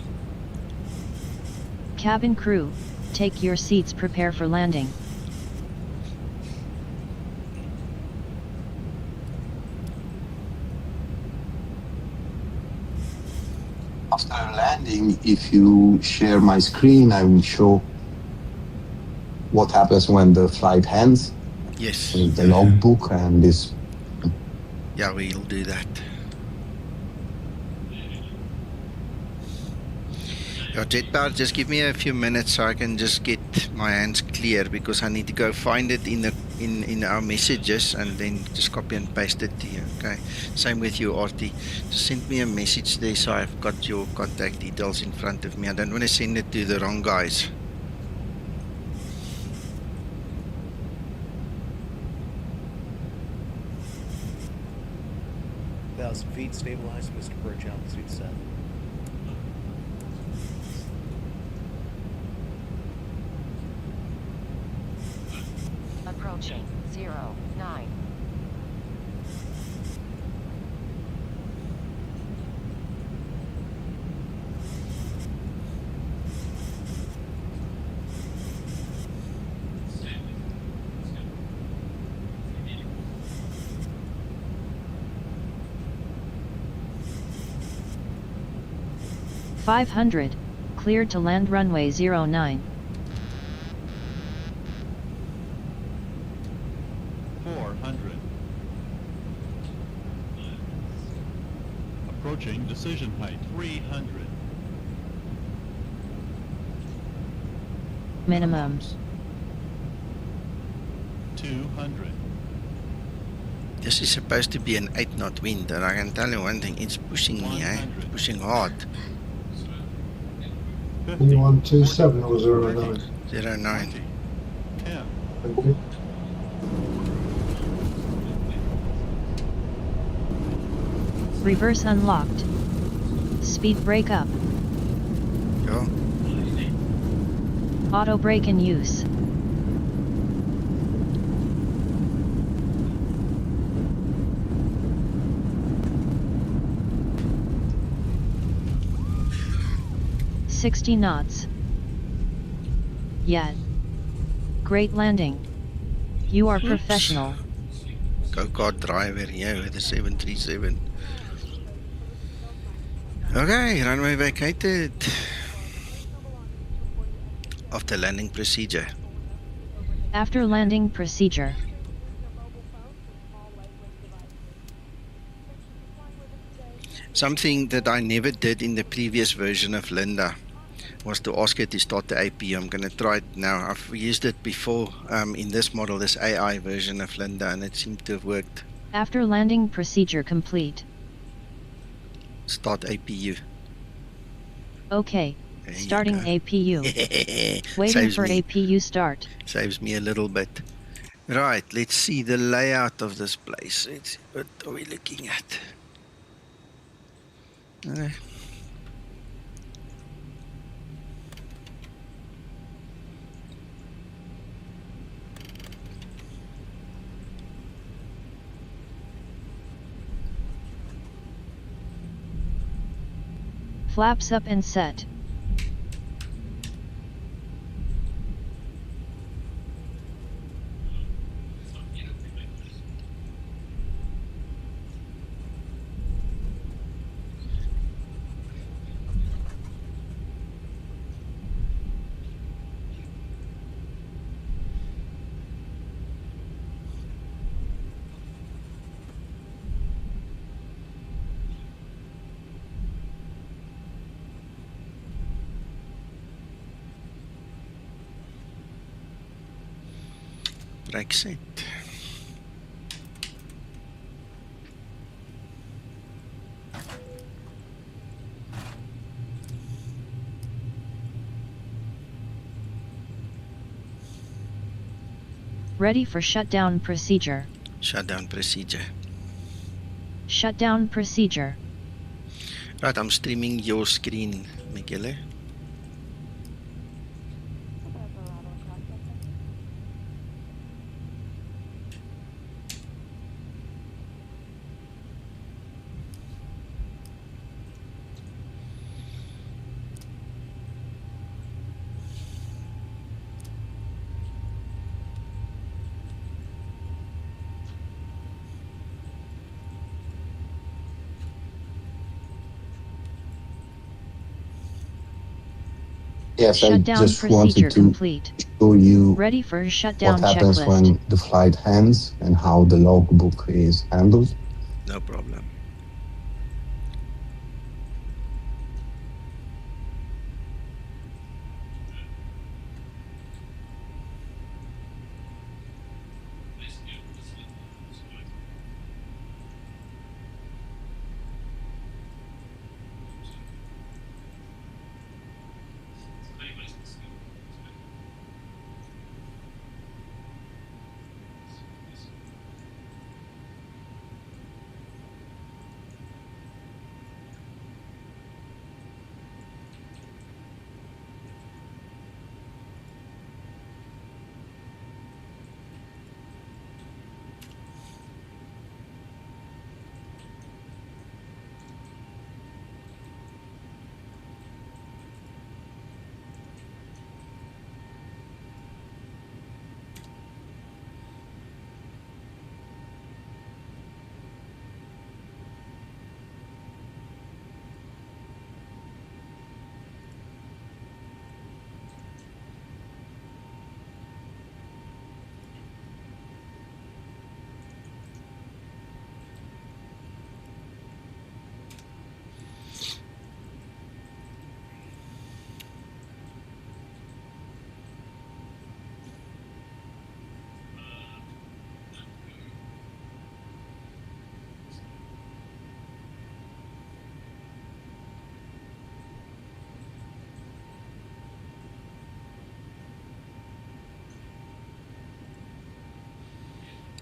Cabin crew, take your seats, prepare for landing. After landing, if you share my screen, I will show what happens when the flight ends. Yes. The logbook and this. Yeah, we'll do that. Jet Power, just give me a few minutes so I can just get my hands clear, because I need to go find it in our messages and then just copy and paste it to you. Okay. Same with you, Artie. Just send me a message there so I've got your contact details in front of me. I don't want to send it to the wrong guys. 1,000 feet, stabilized, Mr. Birch, altitude set. Approaching 09. $500, cleared to land runway 09. 400. Approaching decision height 300. Minimums. 200. This is supposed to be an 8-knot wind, and I can tell you one thing, it's pushing me, eh? Pushing hard. 127 or 09. 09. 10. Thank you. Reverse unlocked. Speed brake up. Go. Auto brake in use. "60 knots. Yeah. Great landing. You are professional." Go-kart driver here with the 737. Okay, runway vacated. After landing procedure. After landing procedure. Something that I never did in the previous version of Linda was to ask her to start the APU. I'm going to try it now. I've used it before in this model, this AI version of Linda, and it seemed to have worked. After landing procedure complete. Start APU. Okay, There you starting go. APU. Waiting Saves for me. APU start. Saves me a little bit. Right, let's see the layout of this place. Let's see, what are we looking at? Flaps up and set. Brake set. Ready for shutdown procedure. Shutdown procedure. Shutdown procedure. Right, I'm streaming your screen, Michele. Yes, I Shutdown just procedure wanted to complete. show you Ready for shutdown what happens checklist. when the flight ends and how the logbook is handled. No problem.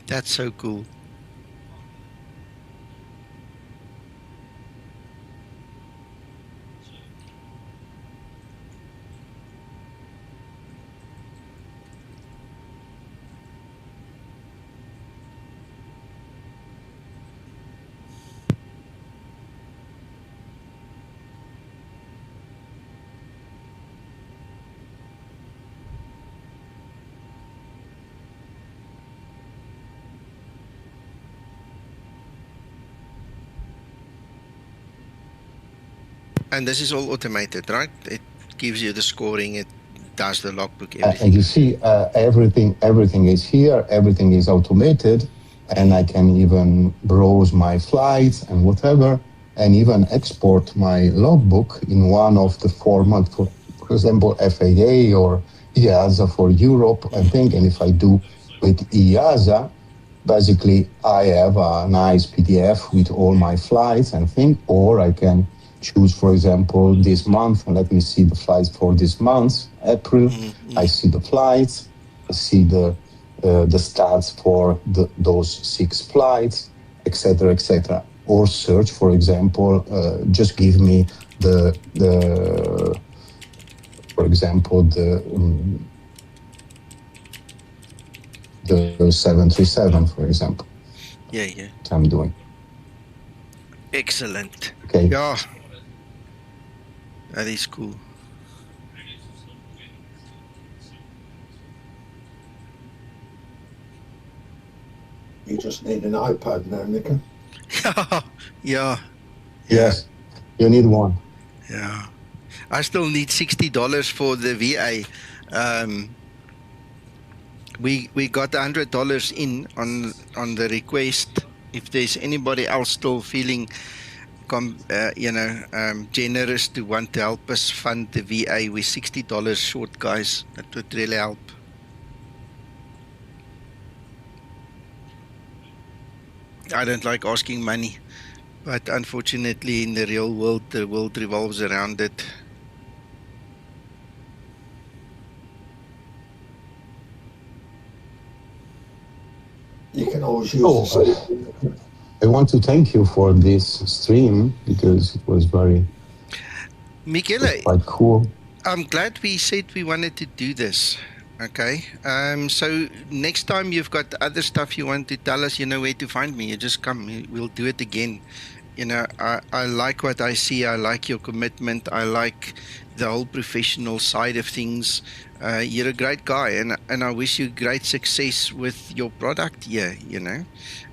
That's so cool. And this is all automated, right? It gives you the scoring, it does the logbook, And everything. you see, everything is here, everything is automated, and I can even browse my flights and whatever, and even export my logbook in one of the format, for example, FAA or EASA for Europe, I think. And if I do with EASA, basically I have a nice PDF with all my flights and things, or I can choose, for example, this month. Let me see the flights for this month, April. I see the flights. I see the stats for those 6 flights, etc., etc. Or search, for example, just give me for example, the 737, for example. Yeah. What I'm doing. Excellent. Okay. Yeah. That is cool. You just need an iPad now, Nico. Yeah. Yes, you need one. Yeah. I still need $60 for the VA. We got $100 in on the request. If there's anybody else still feeling generous to want to help us fund the VA, we're $60 short, guys. That would really help. I don't like asking money, but unfortunately in the real world, the world revolves around it. You can always use I want to thank you for this stream because it was Michele, quite cool. I'm glad we said we wanted to do this. Okay. So next time you've got other stuff you want to tell us, you know where to find me. You just come. We'll do it again. I like what I see. I like your commitment. I like the whole professional side of things. You're a great guy, and I wish you great success with your product here.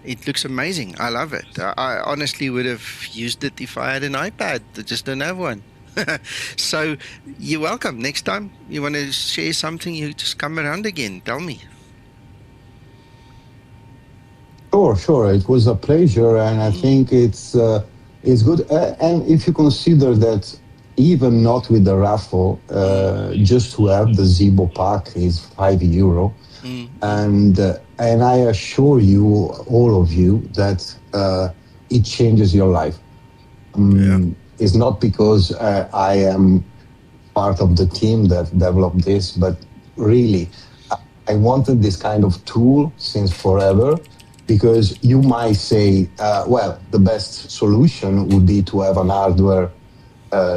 It looks amazing. I love it. I honestly would have used it if I had an iPad. I just don't have one. So you're welcome. Next time you want to share something, you just come around again. Tell me. Sure. It was a pleasure, and I think it's good. And if you consider that even not with the raffle, just to have the Zibo pack is €5, and I assure you, all of you, that it changes your life. It's not because I am part of the team that developed this, but really, I wanted this kind of tool since forever, because you might say, well, the best solution would be to have an hardware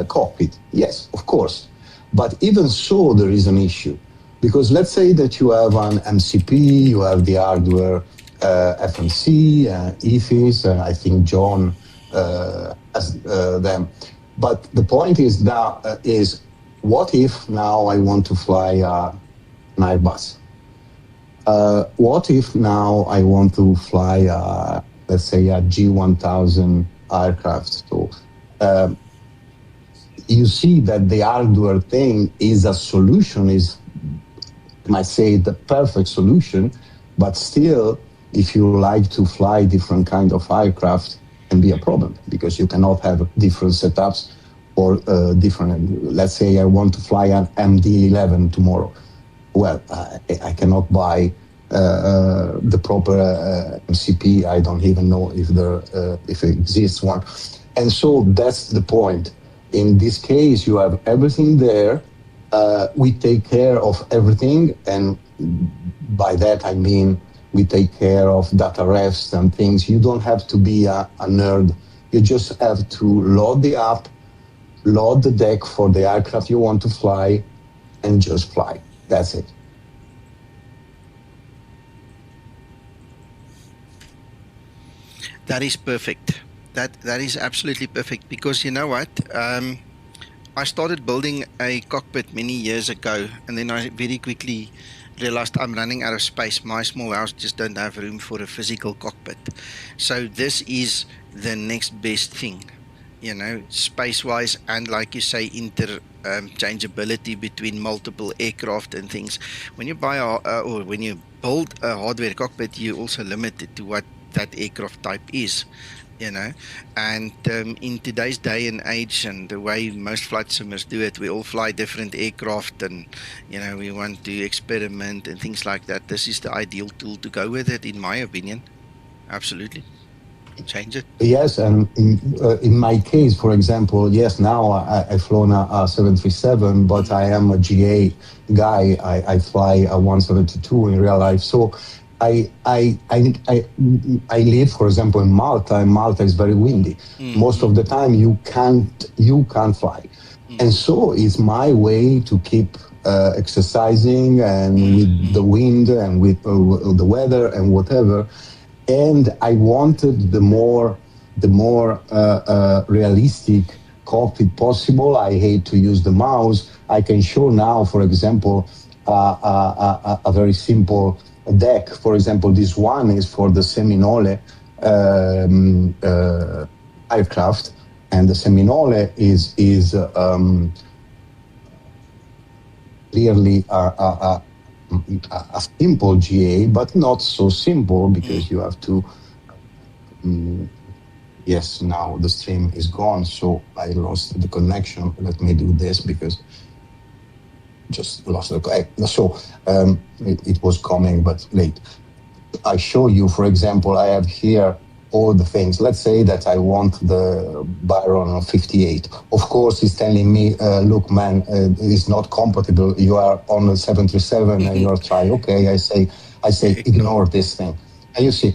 cockpit. Yes, of course. But even so, there is an issue. Because let's say that you have an MCP, you have the hardware FMC, EFIS, I think John has them. But the point is now what if now I want to fly a Nightbot? What if now I want to fly, let's say, a G1000 aircraft? So you see that the hardware thing is a solution, I might say, the perfect solution, but still, if you like to fly different kind of aircraft, can be a problem because you cannot have different setups or different. Let's say I want to fly an MD-11 tomorrow. Well, I cannot buy the proper MCP. I don't even know if it exists one. And so that's the point. In this case, you have everything there. We take care of everything, and by that I mean we take care of data refs and things. You don't have to be a nerd. You just have to load the app, load the deck for the aircraft you want to fly, and just fly. That's it. That is perfect. That is absolutely perfect, because you know what? I started building a cockpit many years ago, and then I very quickly realized I'm running out of space. My small house just don't have room for a physical cockpit. So this is the next best thing, you know, space-wise, and like you say, interchangeability between multiple aircraft and things. When you buy or when you build a hardware cockpit, you also limit it to what that aircraft type is, you know. And in today's day and age, and the way most flight simmers do it, we all fly different aircraft, and you know, we want to experiment and things like that. This is the ideal tool to go with it, in my opinion. Absolutely. Change it. Yes, and in my case, for example, yes, now I've flown a 737, but I am a GA guy. I fly a 172 in real life. So I live, for example, in Malta, and Malta is very windy. Most of the time, you can't fly, and so it's my way to keep exercising and with the wind and with the weather and whatever. And I wanted the more realistic cockpit possible. I hate to use the mouse. I can show now, for example, a very simple deck. For example, this one is for the Seminole aircraft, and the Seminole is clearly a simple GA, but not so simple, because you have to. Yes, now the stream is gone, so I lost the connection. Let me do this, because just lost the. So it was coming, but late. I show you, for example, I have here all the things. Let's say that I want the Byron 58. Of course, he's telling me, look, man, it's not compatible. You are on the 737 and you're trying. Okay, I say, ignore this thing. And you see,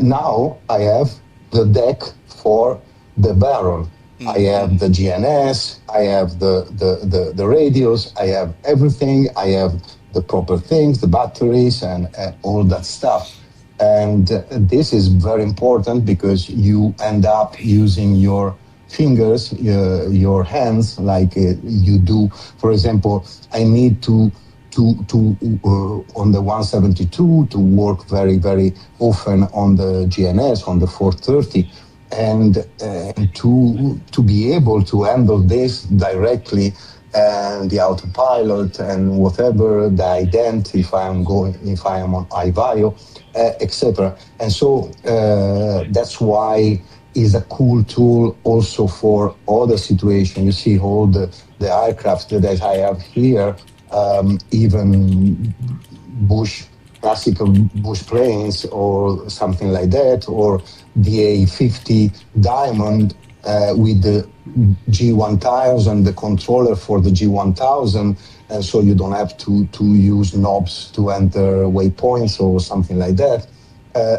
now I have the deck for the Baron. I have the GNS, I have the radios, I have everything, I have the proper things, the batteries, and all that stuff. And this is very important, because you end up using your fingers, your hands, like you do. For example, I need to on the 172 to work very, very often on the GNS, on the 430. And to be able to handle this directly, and the autopilot and whatever, the ident, if I am on iVario, etc. And so that's why is a cool tool also for other situations. You see all the aircraft that I have here, even classical bush planes or something like that, or the A50 Diamond with the G1000, the controller for the G1000, and so you don't have to use knobs to enter waypoints or something like that.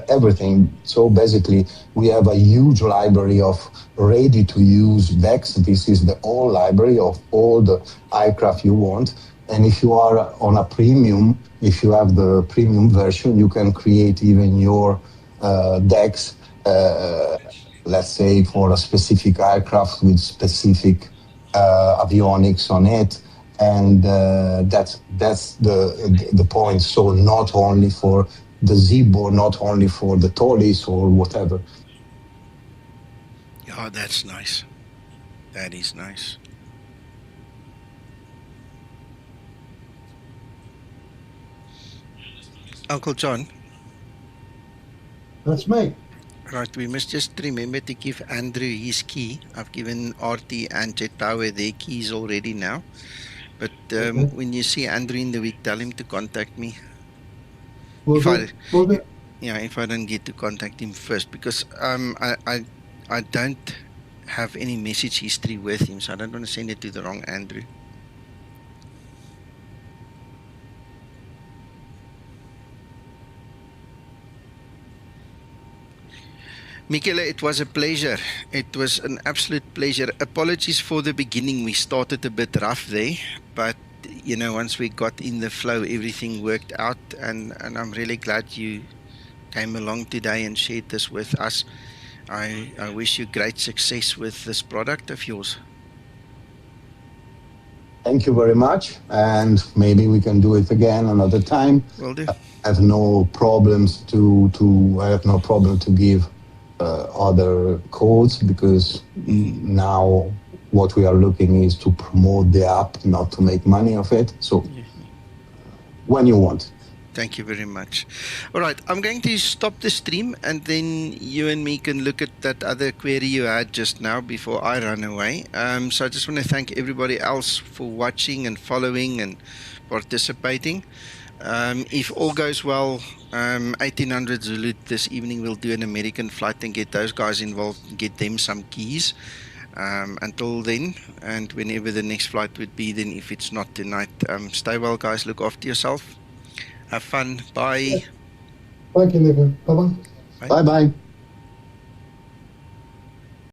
Everything. So basically, we have a huge library of ready-to-use decks. This is the whole library of all the aircraft you want. And if you are on a premium, if you have the premium version, you can create even your decks, let's say for a specific aircraft with specific avionics on it. And that's the point. So not only for the Zibo, not only for the Tolis or whatever. Yeah, that's nice. That is nice. Uncle John. That's me. Right, we must just remember to give Andrew his key. I've given RT and Jet Power their keys already now. But when you see Andrew in the week, tell him to contact me. If I don't get to contact him first, because I don't have any message history with him, so I don't want to send it to the wrong Andrew. Michele, it was a pleasure. It was an absolute pleasure. Apologies for the beginning. We started a bit rough there, but you know, once we got in the flow, everything worked out, and I'm really glad you came along today and shared this with us. I wish you great success with this product of yours. Thank you very much, and maybe we can do it again another time. Will do. I have no problems I have no problem to give other codes, because now what we are looking is to promote the app, not to make money of it. So when you want. Thank you very much. All right, I'm going to stop the stream, and then you and me can look at that other query you had just now before I run away. So I just want to thank everybody else for watching and following and participating. If all goes well, 1800 Zulu this evening we'll do an American flight and get those guys involved and get them some keys. Until then, and whenever the next flight would be, then if it's not tonight, stay well, guys. Look after yourself. Have fun. Bye. Thank you, Nico. Bye-bye. Bye-bye.